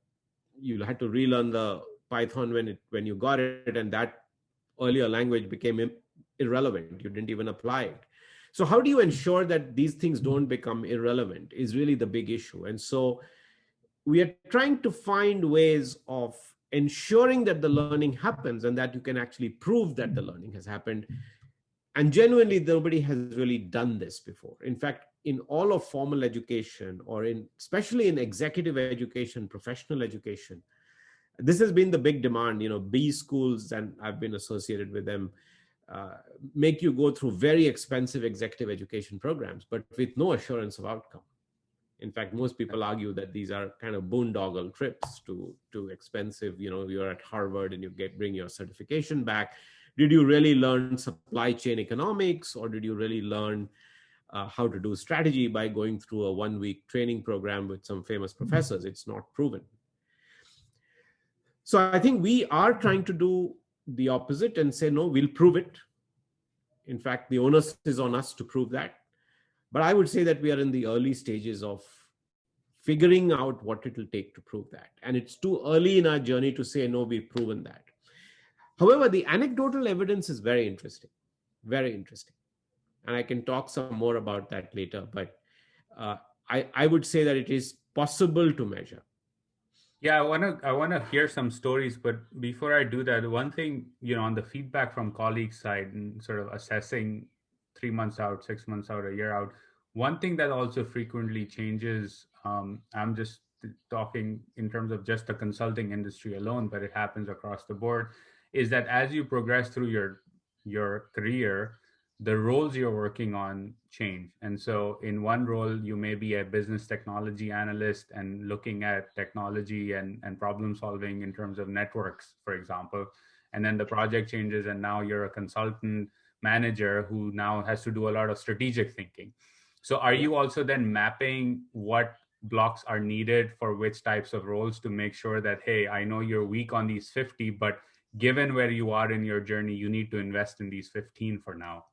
you had to relearn the Python when you got it, and that earlier language became irrelevant. You didn't even apply it. So how do you ensure that these things don't become irrelevant is really the big issue. And so we are trying to find ways of ensuring that the learning happens and that you can actually prove that the learning has happened. And genuinely, nobody has really done this before. In fact, in all of formal education, or especially in executive education, professional education, this has been the big demand. B schools, and I've been associated with them, make you go through very expensive executive education programs, but with no assurance of outcome. In fact, most people argue that these are kind of boondoggle trips to expensive. You're at Harvard and you bring your certification back. Did you really learn supply chain economics, or did you really learn how to do strategy by going through a 1-week training program with some famous professors? It's not proven. So I think we are trying to do the opposite and say, no, we'll prove it. In fact, the onus is on us to prove that. But I would say that we are in the early stages of figuring out what it will take to prove that. And it's too early in our journey to say, no, we've proven that. However, the anecdotal evidence is very interesting, very interesting. And I can talk some more about that later. But I would say that it is possible to measure. Yeah, I wanna hear some stories, but before I do that, one thing, on the feedback from colleagues' side and sort of assessing 3 months out, 6 months out, a year out, one thing that also frequently changes, I'm just talking in terms of just the consulting industry alone, but it happens across the board, is that as you progress through your career, the roles you're working on change. And so in one role, you may be a business technology analyst and looking at technology and problem solving in terms of networks, for example. And then the project changes and now you're a consultant manager who now has to do a lot of strategic thinking. So are you also then mapping what blocks are needed for which types of roles to make sure that, hey, I know you're weak on these 50, but given where you are in your journey, you need to invest in these 15 for now?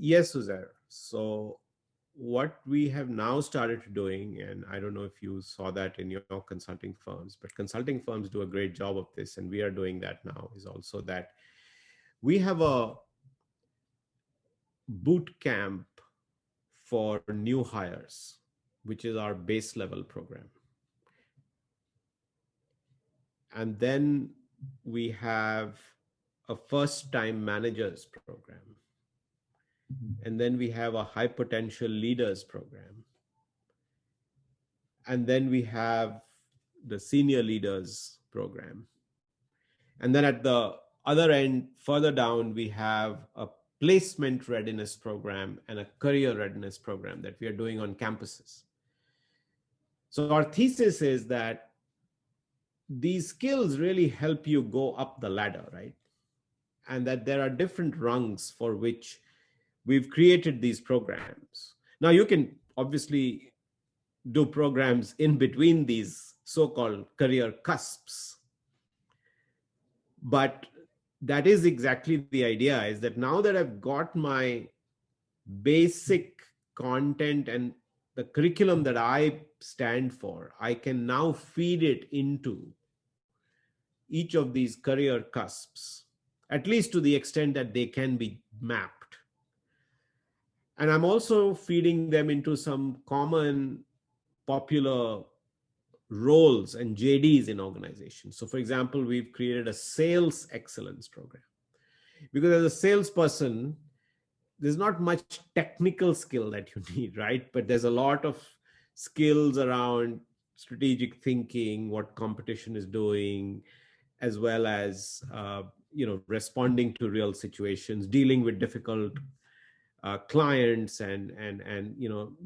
Yes, Uzair. So what we have now started doing, and I don't know if you saw that in your consulting firms, but consulting firms do a great job of this, and we are doing that now, is also that we have a boot camp for new hires, which is our base level program. And then we have a first time managers program. And then we have a high potential leaders program. And then we have the senior leaders program. And then at the other end, further down, we have a placement readiness program and a career readiness program that we are doing on campuses. So our thesis is that these skills really help you go up the ladder, right? And that there are different rungs for which we've created these programs. Now, you can obviously do programs in between these so-called career cusps. But that is exactly the idea, is that now that I've got my basic content and the curriculum that I stand for, I can now feed it into each of these career cusps, at least to the extent that they can be mapped. And I'm also feeding them into some common popular roles and JDs in organizations. So for example, we've created a sales excellence program, because as a salesperson, there's not much technical skill that you need, right? But there's a lot of skills around strategic thinking, what competition is doing, as well as responding to real situations, dealing with difficult clients, and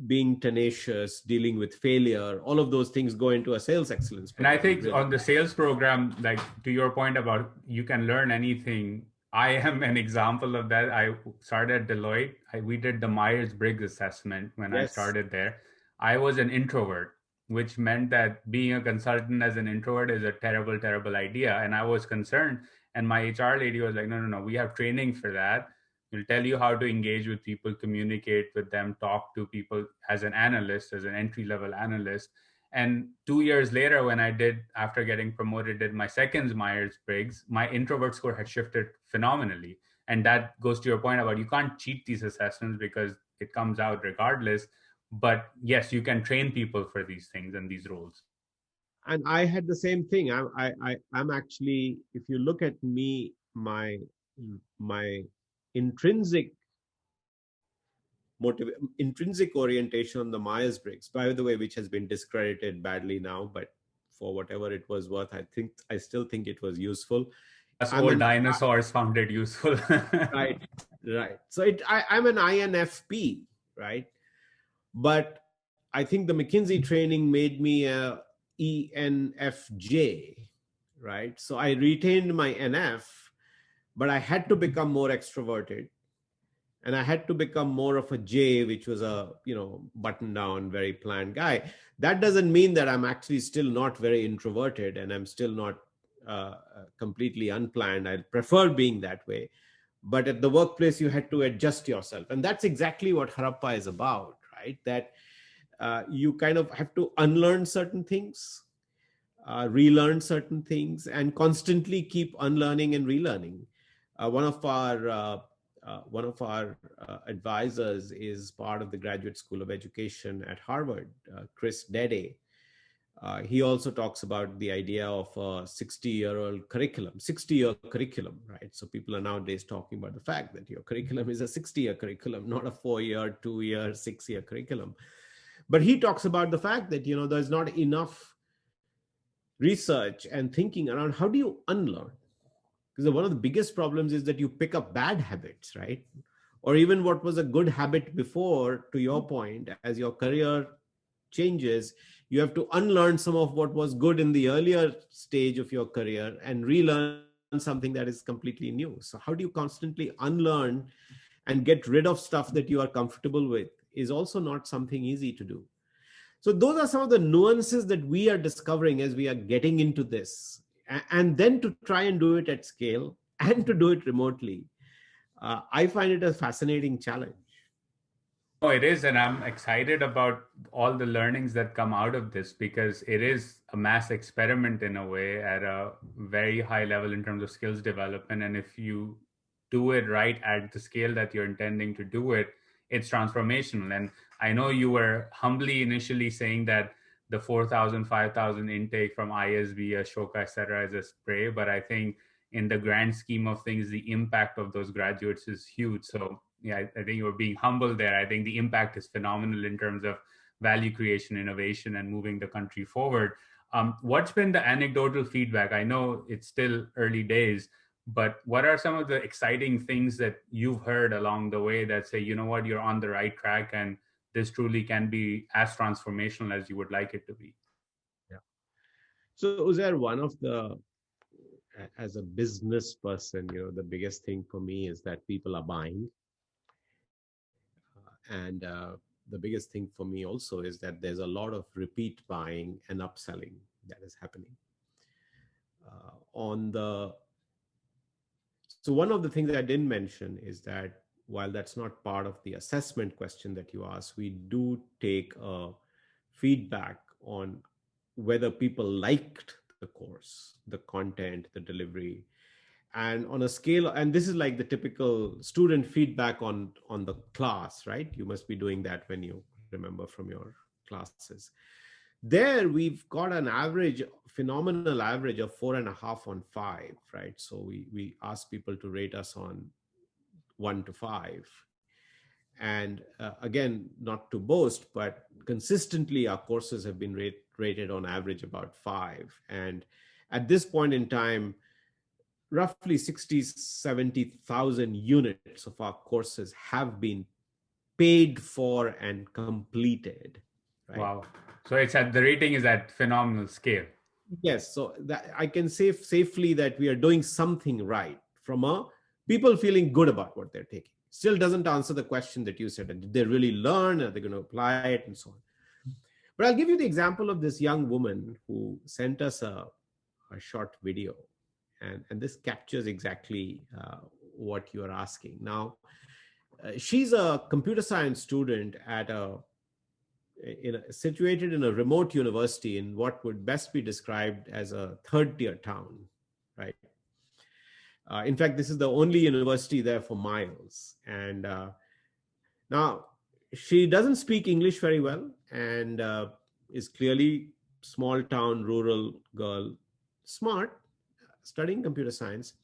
being tenacious, dealing with failure. All of those things go into a sales excellence And I program. think Really. on the sales program, like to your point about you can learn anything, I am an example of that. I started at Deloitte. We did the Myers-Briggs assessment when I Yes. started there. I was an introvert, which meant that being a consultant as an introvert is a terrible, terrible idea. And I was concerned. And my HR lady was like, no, no, no, we have training for that. We'll tell you how to engage with people, communicate with them, talk to people as an analyst, as an entry-level analyst. And 2 years later, when I did, after getting promoted, did my second Myers-Briggs, my introvert score had shifted phenomenally. And that goes to your point about you can't cheat these assessments because it comes out regardless. But yes, you can train people for these things and these roles. And I had the same thing. I'm actually, if you look at me, my intrinsic intrinsic orientation on the Myers-Briggs, by the way, which has been discredited badly now, but for whatever it was worth, I still think it was useful. Us I'm old an dinosaurs found it useful. right, right. So I'm an INFP, right? But I think the McKinsey training made me a ENFJ, right? So I retained my NF, but I had to become more extroverted, and I had to become more of a J, which was a button down, very planned guy. That doesn't mean that I'm actually still not very introverted, and I'm still not completely unplanned. I prefer being that way, but at the workplace you had to adjust yourself, and that's exactly what Harappa is about, right? That you kind of have to unlearn certain things, relearn certain things, and constantly keep unlearning and relearning. One of our advisors is part of the Graduate School of Education at Harvard, Chris Dede. He also talks about the idea of a 60-year-old curriculum, 60-year curriculum, right? So people are nowadays talking about the fact that your curriculum is a 60-year curriculum, not a 4-year, 2-year, 6-year curriculum. But he talks about the fact that, there's not enough research and thinking around how do you unlearn? Because one of the biggest problems is that you pick up bad habits, right? Or even what was a good habit before, to your point, as your career changes, you have to unlearn some of what was good in the earlier stage of your career and relearn something that is completely new. So how do you constantly unlearn and get rid of stuff that you are comfortable with is also not something easy to do. So those are some of the nuances that we are discovering as we are getting into this. And then to try and do it at scale and to do it remotely, I find it a fascinating challenge. Oh, it is. And I'm excited about all the learnings that come out of this because it is a mass experiment in a way at a very high level in terms of skills development. And if you do it right at the scale that you're intending to do it, it's transformational. And I know you were humbly initially saying that the 4,000, 5,000 intake from ISB, Ashoka, et cetera, is a spray. But I think in the grand scheme of things, the impact of those graduates is huge. So yeah, I think you're being humble there. I think the impact is phenomenal in terms of value creation, innovation, and moving the country forward. What's been the anecdotal feedback? I know it's still early days, but what are some of the exciting things that you've heard along the way that say, you know what, you're on the right track and this truly can be as transformational as you would like it to be? Yeah. So Uzair, as a business person, the biggest thing for me is that people are buying. And the biggest thing for me also is that there's a lot of repeat buying and upselling that is happening. So one of the things I didn't mention is that while that's not part of the assessment question that you asked, we do take a feedback on whether people liked the course, the content, the delivery, and on a scale. And this is like the typical student feedback on the class, right? You must be doing that when you remember from your classes. There we've got an average, phenomenal average of 4.5 on 5, right? So we ask people to rate us on 1 to 5. And again, not to boast, but consistently our courses have been rated on average about 5. And at this point in time, roughly 60, 70,000 units of our courses have been paid for and completed, right? Wow. So the rating is at phenomenal scale. Yes. So that I can say safely that we are doing something right from a people feeling good about what they're taking. Still doesn't answer the question that you said. Did they really learn? Are they going to apply it and so on? But I'll give you the example of this young woman who sent us a short video. And this captures exactly what you are asking. Now, she's a computer science student at situated in a remote university in what would best be described as a third-tier town, right? In fact, this is the only university there for miles. And now she doesn't speak English very well and is clearly small town, rural girl, smart, studying computer science.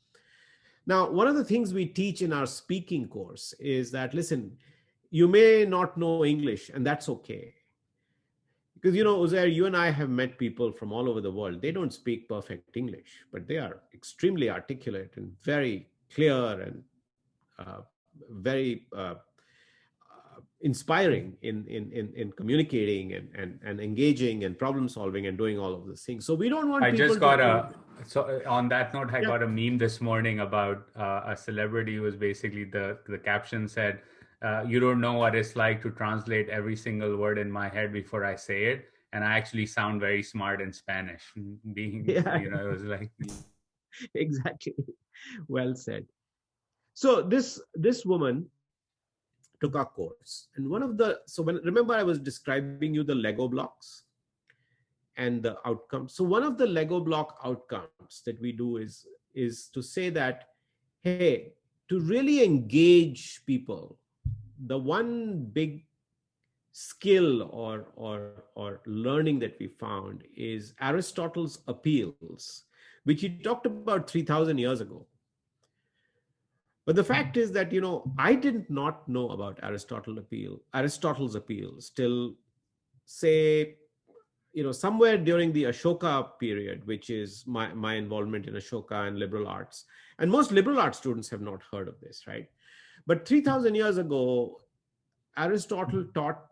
Now, one of the things we teach in our speaking course is that, listen, you may not know English, and that's okay. Because, Uzair, you and I have met people from all over the world. They don't speak perfect English, but they are extremely articulate and very clear and very inspiring in communicating and engaging and problem solving and doing all of those things. So we don't want so on that note, I got a meme this morning about a celebrity who was basically the caption said, you don't know what it's like to translate every single word in my head before I say it. And I actually sound very smart in Spanish. It was like... Exactly. Well said. So this woman took our course. And remember I was describing you the Lego blocks and the outcomes. So one of the Lego block outcomes that we do is to say that, hey, to really engage people, the one big skill or learning that we found is Aristotle's appeals, which he talked about 3,000 years ago. But the fact is that, I did not know about Aristotle's appeals till, say, somewhere during the Ashoka period, which is my involvement in Ashoka and liberal arts. And most liberal arts students have not heard of this, right? But 3,000 years ago, Aristotle taught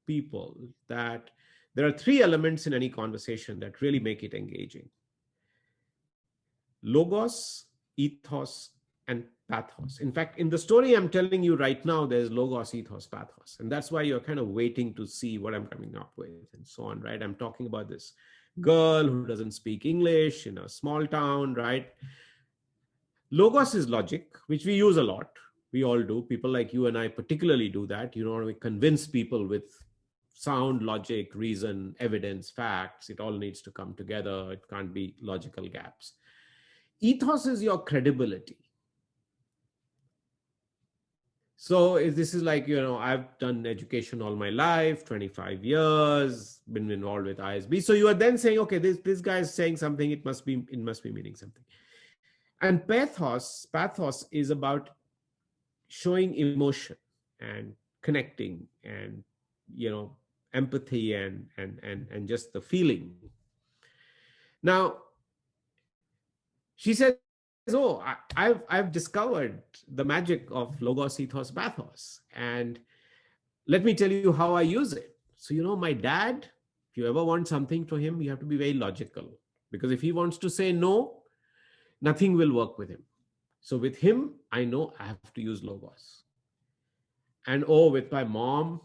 people that there are 3 elements in any conversation that really make it engaging: logos, ethos, and pathos. In fact, in the story I'm telling you right now, there's logos, ethos, pathos. And that's why you're kind of waiting to see what I'm coming up with and so on, right? I'm talking about this girl who doesn't speak English in a small town, right? Logos is logic, which we use a lot. We all do. People like you and I particularly do that. We convince people with sound, logic, reason, evidence, facts. It all needs to come together. It can't be logical gaps. Ethos is your credibility. So this is like, I've done education all my life, 25 years, been involved with ISB. So you are then saying, okay, this guy is saying something, it must be meaning something. And pathos is about showing emotion and connecting and, empathy and just the feeling. Now, she said, oh, I've discovered the magic of logos, ethos, pathos. And let me tell you how I use it. So, my dad, if you ever want something to him, you have to be very logical. Because if he wants to say no, nothing will work with him. So with him, I know I have to use logos. And with my mom,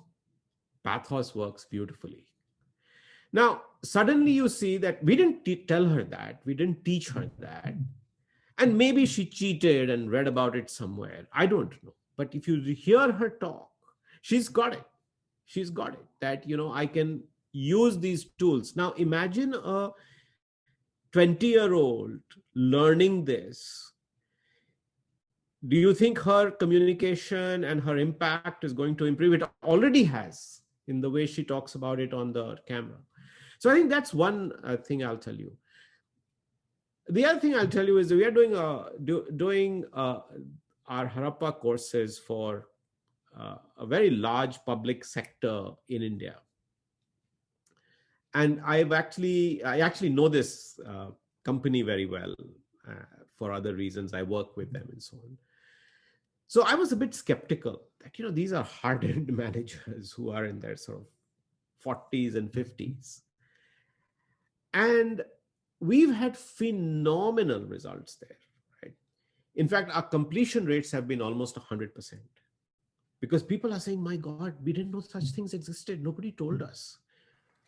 pathos works beautifully. Now, suddenly you see that we didn't tell her that. We didn't teach her that. And maybe she cheated and read about it somewhere. I don't know. But if you hear her talk, she's got it. She's got it. That, I can use these tools. Now, imagine a 20-year-old learning this. Do you think her communication and her impact is going to improve? It already has in the way she talks about it on the camera. So I think that's one thing I'll tell you. The other thing I'll tell you is that we are doing our Harappa courses for a very large public sector in India. And I actually know this company very well for other reasons. I work with them and so on. So I was a bit skeptical that, these are hardened managers who are in their sort of 40s and 50s. And we've had phenomenal results there, right? In fact, our completion rates have been almost 100%. Because people are saying, my God, we didn't know such things existed. Nobody told us.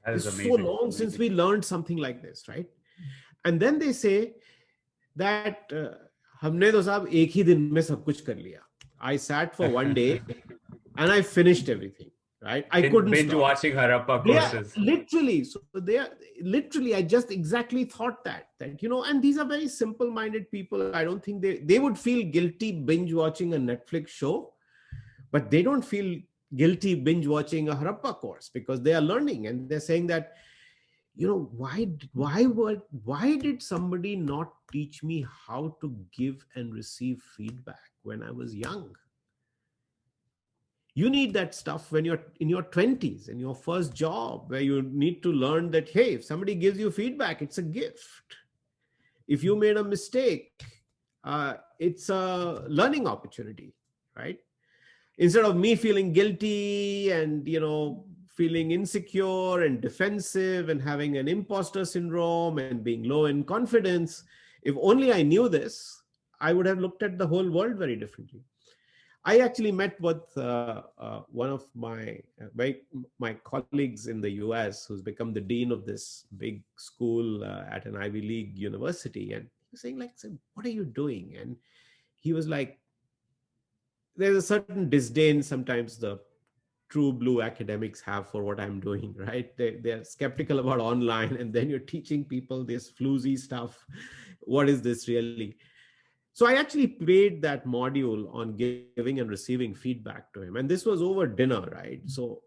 That is It's amazing. so long since we learned something like this, right? And then they say that हमने तो साहब एक ही दिन में सब कुछ कर लिया. I sat for one day and I finished everything, right? I couldn't binge stop. watching Harappa courses. Literally, I just exactly thought that, and these are very simple-minded people. I don't think they would feel guilty binge watching a Netflix show, but they don't feel guilty binge watching a Harappa course because they are learning, and they're saying that, why did somebody not teach me how to give and receive feedback when I was young? You need that stuff when you're in your 20s, in your first job, where you need to learn that, hey, if somebody gives you feedback, it's a gift. If you made a mistake, it's a learning opportunity, right? Instead of me feeling guilty and, feeling insecure and defensive and having an imposter syndrome and being low in confidence, if only I knew this, I would have looked at the whole world very differently. I actually met with one of my colleagues in the US who's become the dean of this big school at an Ivy League university. And he was saying, what are you doing? And he was like, there's a certain disdain sometimes the true blue academics have for what I'm doing, right? They're skeptical about online, and then you're teaching people this floozy stuff. What is this really? So I actually played that module on giving and receiving feedback to him. And this was over dinner, right? So,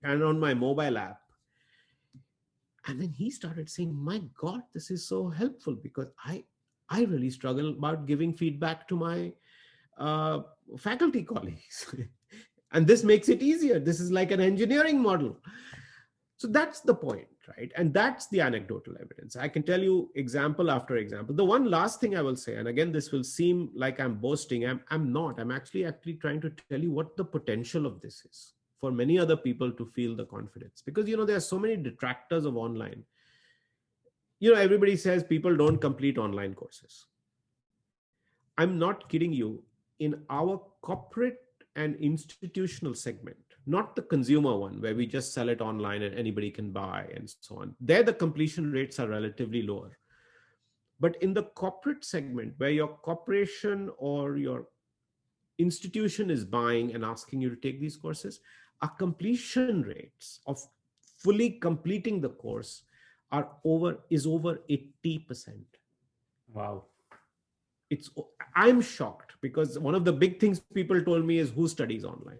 and on my mobile app. And then he started saying, my God, this is so helpful, because I really struggle about giving feedback to my faculty colleagues. And this makes it easier. This is like an engineering model. So that's the point, right? And that's the anecdotal evidence. I can tell you example after example. The one last thing I will say, and again, this will seem like I'm boasting. I'm not. I'm actually trying to tell you what the potential of this is for many other people to feel the confidence. Because, there are so many detractors of online. Everybody says people don't complete online courses. I'm not kidding you. In our corporate and institutional segment, not the consumer one where we just sell it online and anybody can buy and so on. There, the completion rates are relatively lower. But in the corporate segment, where your corporation or your institution is buying and asking you to take these courses, our completion rates of fully completing the course is over 80%. Wow. I'm shocked, because one of the big things people told me is, who studies online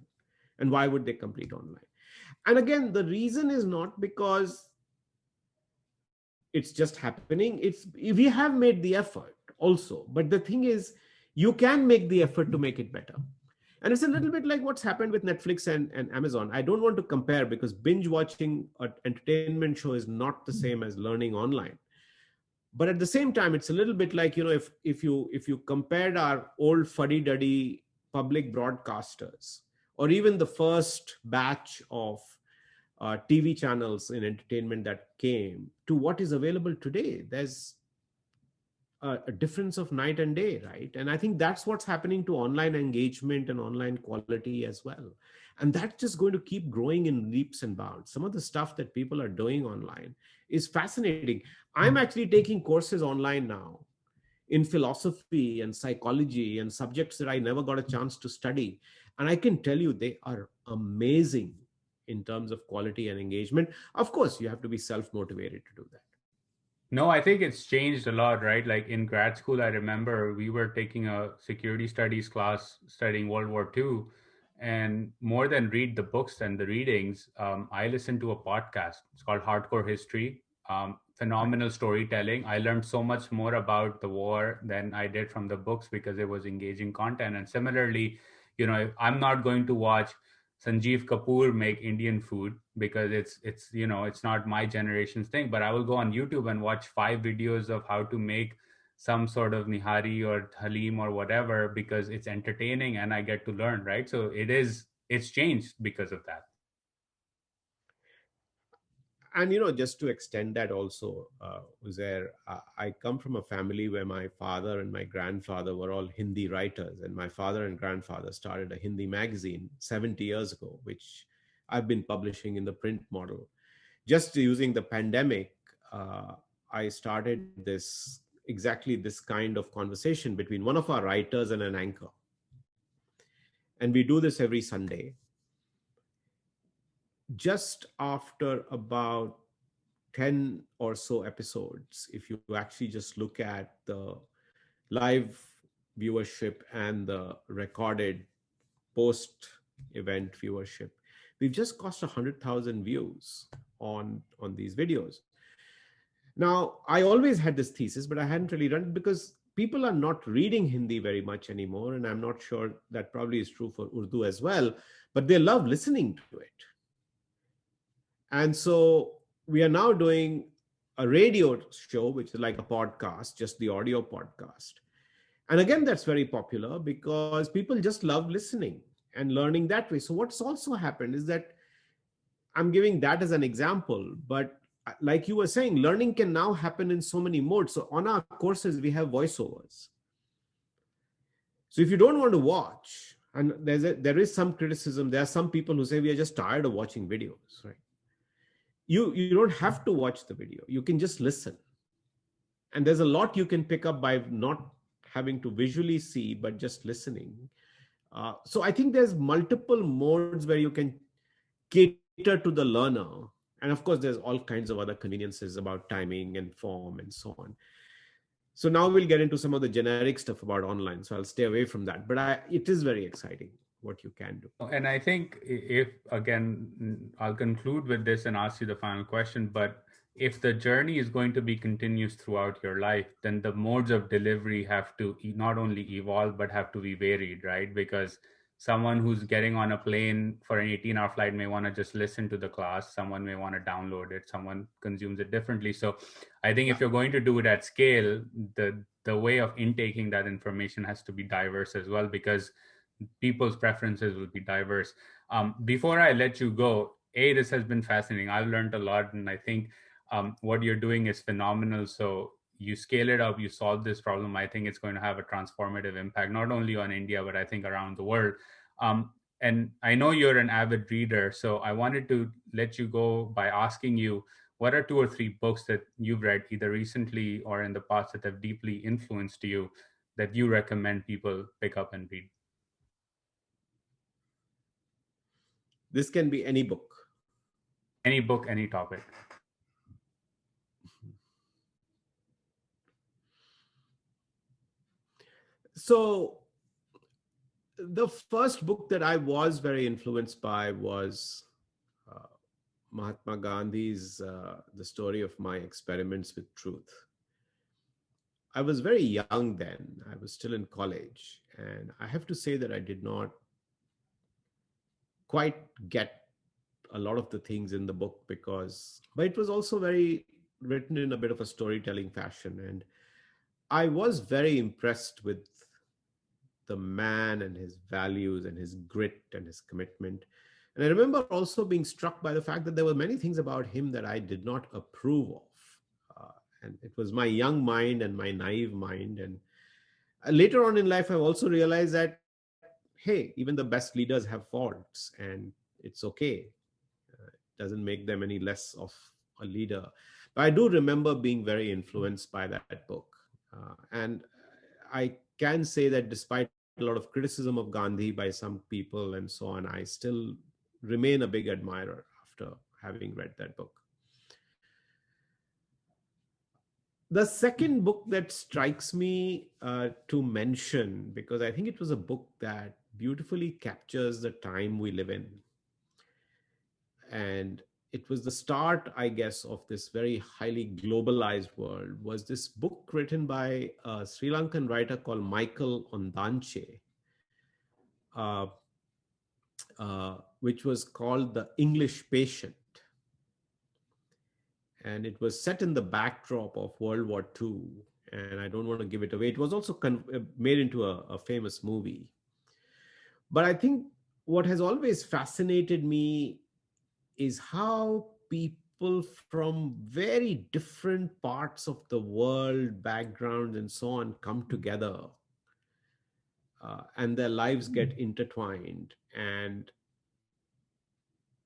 and why would they complete online? And again, the reason is not because it's just happening. We have made the effort also, but the thing is, you can make the effort to make it better. And it's a little bit like what's happened with Netflix and Amazon. I don't want to compare, because binge watching an entertainment show is not the same as learning online. But at the same time, it's a little bit like, if you compared our old fuddy-duddy public broadcasters, or even the first batch of TV channels in entertainment that came, to what is available today, there's a difference of night and day, right? And I think that's what's happening to online engagement and online quality as well. And that's just going to keep growing in leaps and bounds. Some of the stuff that people are doing online is fascinating. I'm actually taking courses online now in philosophy and psychology and subjects that I never got a chance to study. And I can tell you, they are amazing in terms of quality and engagement. Of course, you have to be self-motivated to do that. No, I think it's changed a lot, right? Like in grad school, I remember we were taking a security studies class studying World War II. And more than read the books and the readings, I listen to a podcast. It's called Hardcore History. Phenomenal storytelling. I learned so much more about the war than I did from the books because it was engaging content. And similarly, I'm not going to watch Sanjeev Kapoor make Indian food because it's not my generation's thing. But I will go on YouTube and watch 5 videos of how to make some sort of nihari or halim or whatever because it's entertaining and I get to learn, right? So it's changed because of that. And just to extend that also, Uzair, I come from a family where my father and my grandfather were all Hindi writers, and my father and grandfather started a Hindi magazine 70 years ago, which I've been publishing in the print model. Just using the pandemic, uh, I started exactly this kind of conversation between one of our writers and an anchor. And we do this every Sunday. Just after about 10 or so episodes, if you actually just look at the live viewership and the recorded post event viewership, we've just crossed 100,000 views on these videos. Now, I always had this thesis, but I hadn't really run it because people are not reading Hindi very much anymore. And I'm not sure that probably is true for Urdu as well, but they love listening to it. And so we are now doing a radio show, which is like a podcast, just the audio podcast. And again, that's very popular because people just love listening and learning that way. So what's also happened is that I'm giving that as an example, but like you were saying, learning can now happen in so many modes. So on our courses, we have voiceovers. So if you don't want to watch, and there is some criticism, there are some people who say we are just tired of watching videos, right? You don't have to watch the video. You can just listen. And there's a lot you can pick up by not having to visually see, but just listening. So I think there's multiple modes where you can cater to the learner. And of course, there's all kinds of other conveniences about timing and form and so on. So now we'll get into some of the generic stuff about online. So I'll stay away from that. But it is very exciting what you can do. And I think if, again, I'll conclude with this and ask you the final question, but if the journey is going to be continuous throughout your life, then the modes of delivery have to not only evolve, but have to be varied, right? Because someone who's getting on a plane for an 18-hour flight may want to just listen to the class. Someone may want to download it. Someone consumes it differently. So I think if you're going to do it at scale, the way of intaking that information has to be diverse as well, because people's preferences will be diverse. Before I let you go, this has been fascinating. I've learned a lot, and I think what you're doing is phenomenal. So you scale it up, you solve this problem. I think it's going to have a transformative impact, not only on India, but I think around the world. And I know you're an avid reader, so I wanted to let you go by asking you, what are 2 or 3 books that you've read either recently or in the past that have deeply influenced you that you recommend people pick up and read? This can be any book. Any book, any topic. So the first book that I was very influenced by was Mahatma Gandhi's The Story of My Experiments with Truth. I was very young then. I was still in college. And I have to say that I did not quite get a lot of the things in the book but it was also very written in a bit of a storytelling fashion. And I was very impressed with the man and his values and his grit and his commitment. And I remember also being struck by the fact that there were many things about him that I did not approve of. And it was my young mind and my naive mind. And later on in life, I also realized that, hey, even the best leaders have faults and it's okay. It doesn't make them any less of a leader. But I do remember being very influenced by that book. And I can say that despite a lot of criticism of Gandhi by some people and so on, I still remain a big admirer after having read that book. The second book that strikes me to mention, because I think it was a book that beautifully captures the time we live in. And it was the start, I guess, of this very highly globalized world, was this book written by a Sri Lankan writer called Michael Ondanche, uh, which was called The English Patient. And it was set in the backdrop of World War II. And I don't want to give it away. It was also made into a famous movie. But I think what has always fascinated me is how people from very different parts of the world, backgrounds, and so on come together, and their lives get intertwined. And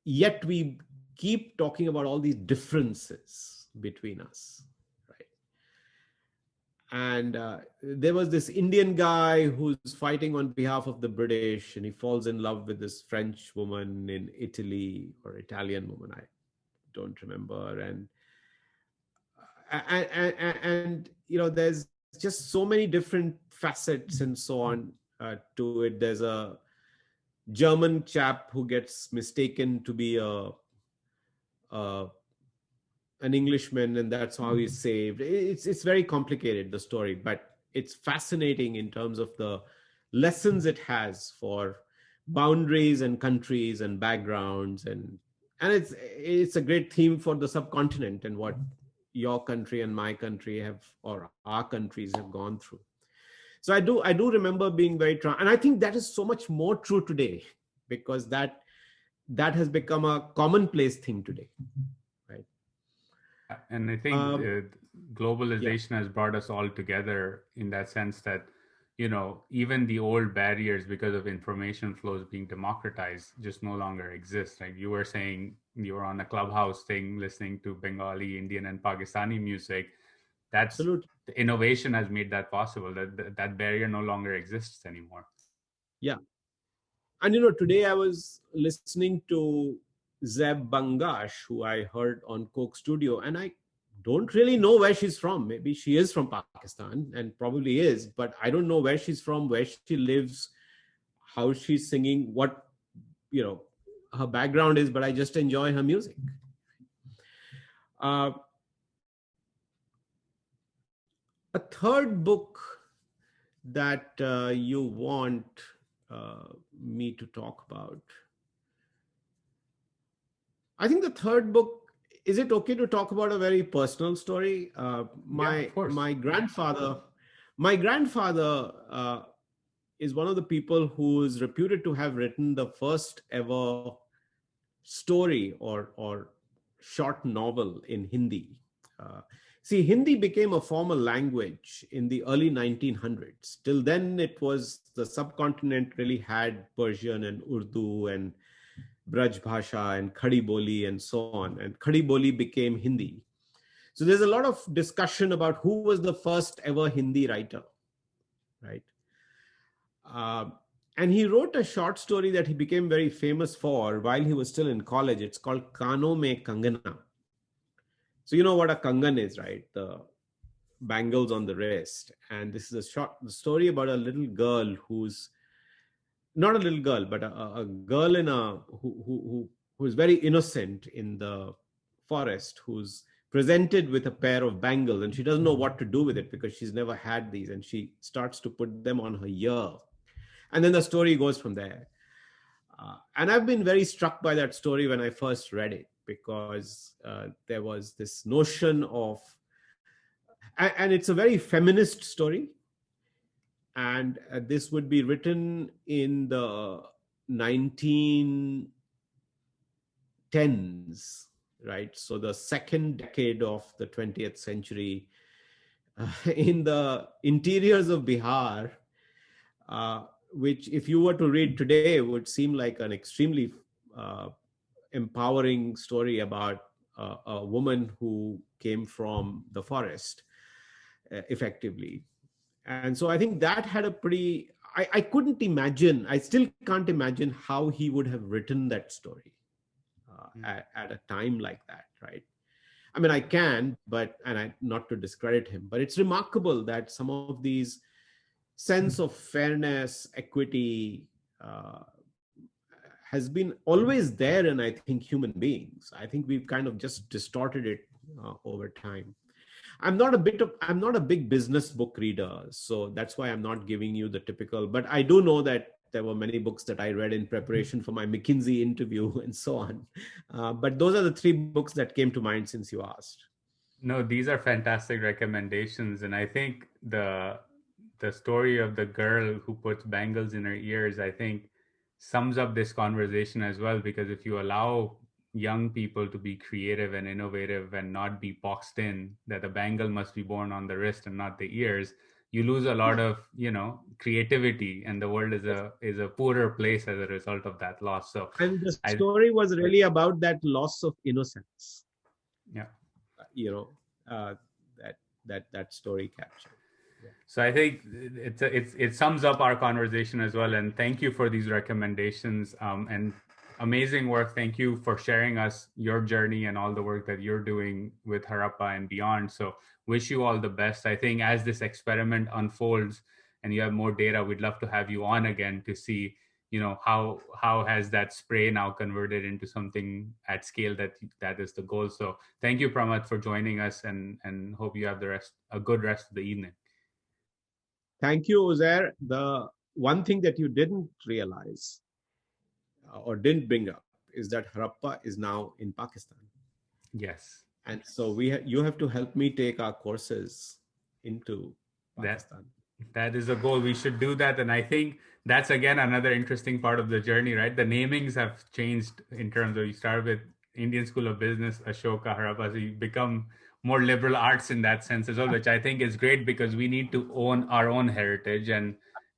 yet we keep talking about all these differences between us, right? And there was this Indian guy who's fighting on behalf of the British, and he falls in love with this French woman in Italy, or Italian woman, I don't remember. And there's just so many different facets and so on to it. There's a German chap who gets mistaken to be an Englishman, and that's how he's saved. It's very complicated, the story, but it's fascinating in terms of the lessons it has for boundaries and countries and backgrounds, and it's a great theme for the subcontinent and what your country and my country have, or our countries have gone through. So I do remember being very and I think that is so much more true today, because that has become a commonplace thing today, right? And I think globalization has brought us all together in that sense that, even the old barriers because of information flows being democratized just no longer exist. Like you were saying, you were on a clubhouse thing listening to Bengali, Indian, and Pakistani music. That's Absolutely. The innovation has made that possible. That barrier no longer exists anymore. Yeah. And today I was listening to Zeb Bangash, who I heard on Coke Studio, and I don't really know where she's from. Maybe she is from Pakistan, and probably is, but I don't know where she's from, where she lives, how she's singing, what her background is, but I just enjoy her music. A third book that you want me to talk about. I think the third book, is it okay to talk about a very personal story? My grandfather is one of the people who is reputed to have written the first ever story or short novel in Hindi. See, Hindi became a formal language in the early 1900s. Till then, it was the subcontinent really had Persian and Urdu and Braj Bhasha and Khadi Boli and so on. And Khadi Boli became Hindi. So there's a lot of discussion about who was the first ever Hindi writer, right? And he wrote a short story that he became very famous for while he was still in college. It's called Kano Mein Kangana. So you know what a kangan is, right? The bangles on the wrist. And this is a story about a little girl who's not a little girl, but a girl who is very innocent in the forest, who's presented with a pair of bangles, and she doesn't know what to do with it because she's never had these, and she starts to put them on her ear. And then the story goes from there. And I've been very struck by that story when I first read it, because there was this notion of, and it's a very feminist story. And this would be written in the 1910s, right? So the second decade of the 20th century, in the interiors of Bihar, which if you were to read today would seem like an extremely empowering story about a woman who came from the forest, effectively. And so I think that had a pretty, I couldn't imagine, I still can't imagine how he would have written that story at a time like that, right? I mean, I can, not to discredit him, but it's remarkable that some of these sense of fairness, equity, has been always there in, I think, human beings. I think we've kind of just distorted it over time. I'm not a big business book reader, so that's why I'm not giving you the typical. But I do know that there were many books that I read in preparation for my McKinsey interview and so on. But those are the three books that came to mind since you asked. No, these are fantastic recommendations, and I think the story of the girl who puts bangles in her ears, I think, sums up this conversation as well. Because if you allow young people to be creative and innovative and not be boxed in that a bangle must be worn on the wrist and not the ears, you lose a lot of creativity, and the world is a poorer place as a result of that loss. So, And the story was really about that loss of innocence. yeah, that story captured. So I think it sums up our conversation as well. And thank you for these recommendations and amazing work. Thank you for sharing us your journey and all the work that you're doing with Harappa and beyond. So wish you all the best. I think as this experiment unfolds and you have more data, we'd love to have you on again to see, how has that spray now converted into something at scale that is the goal. So thank you, Pramath, for joining us, and hope you have a good rest of the evening. Thank you, Uzair. The one thing that you didn't realize or didn't bring up is that Harappa is now in Pakistan. Yes. And so you have to help me take our courses into Pakistan. That is a goal. We should do that. And I think that's, again, another interesting part of the journey, right? The namings have changed in terms of, you start with Indian School of Business, Ashoka, Harappa. So you become more liberal arts in that sense as well, which I think is great because we need to own our own heritage and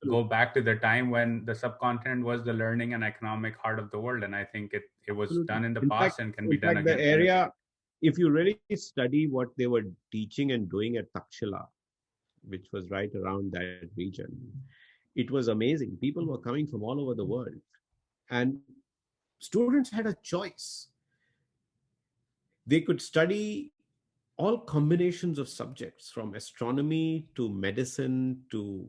go back to the time when the subcontinent was the learning and economic heart of the world. And I think it was done in the past and can be done again. The area, if you really study what they were teaching and doing at Takshila, which was right around that region, it was amazing. People were coming from all over the world. And students had a choice. They could study all combinations of subjects, from astronomy to medicine to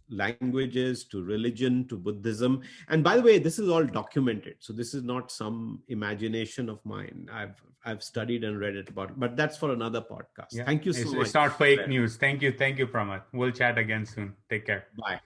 languages to religion to Buddhism. And by the way, this is all documented. So this is not some imagination of mine. I've studied and read it about, but that's for another podcast. Yeah. Thank you so much. It's not fake news. Thank you, Pramath. We'll chat again soon. Take care. Bye.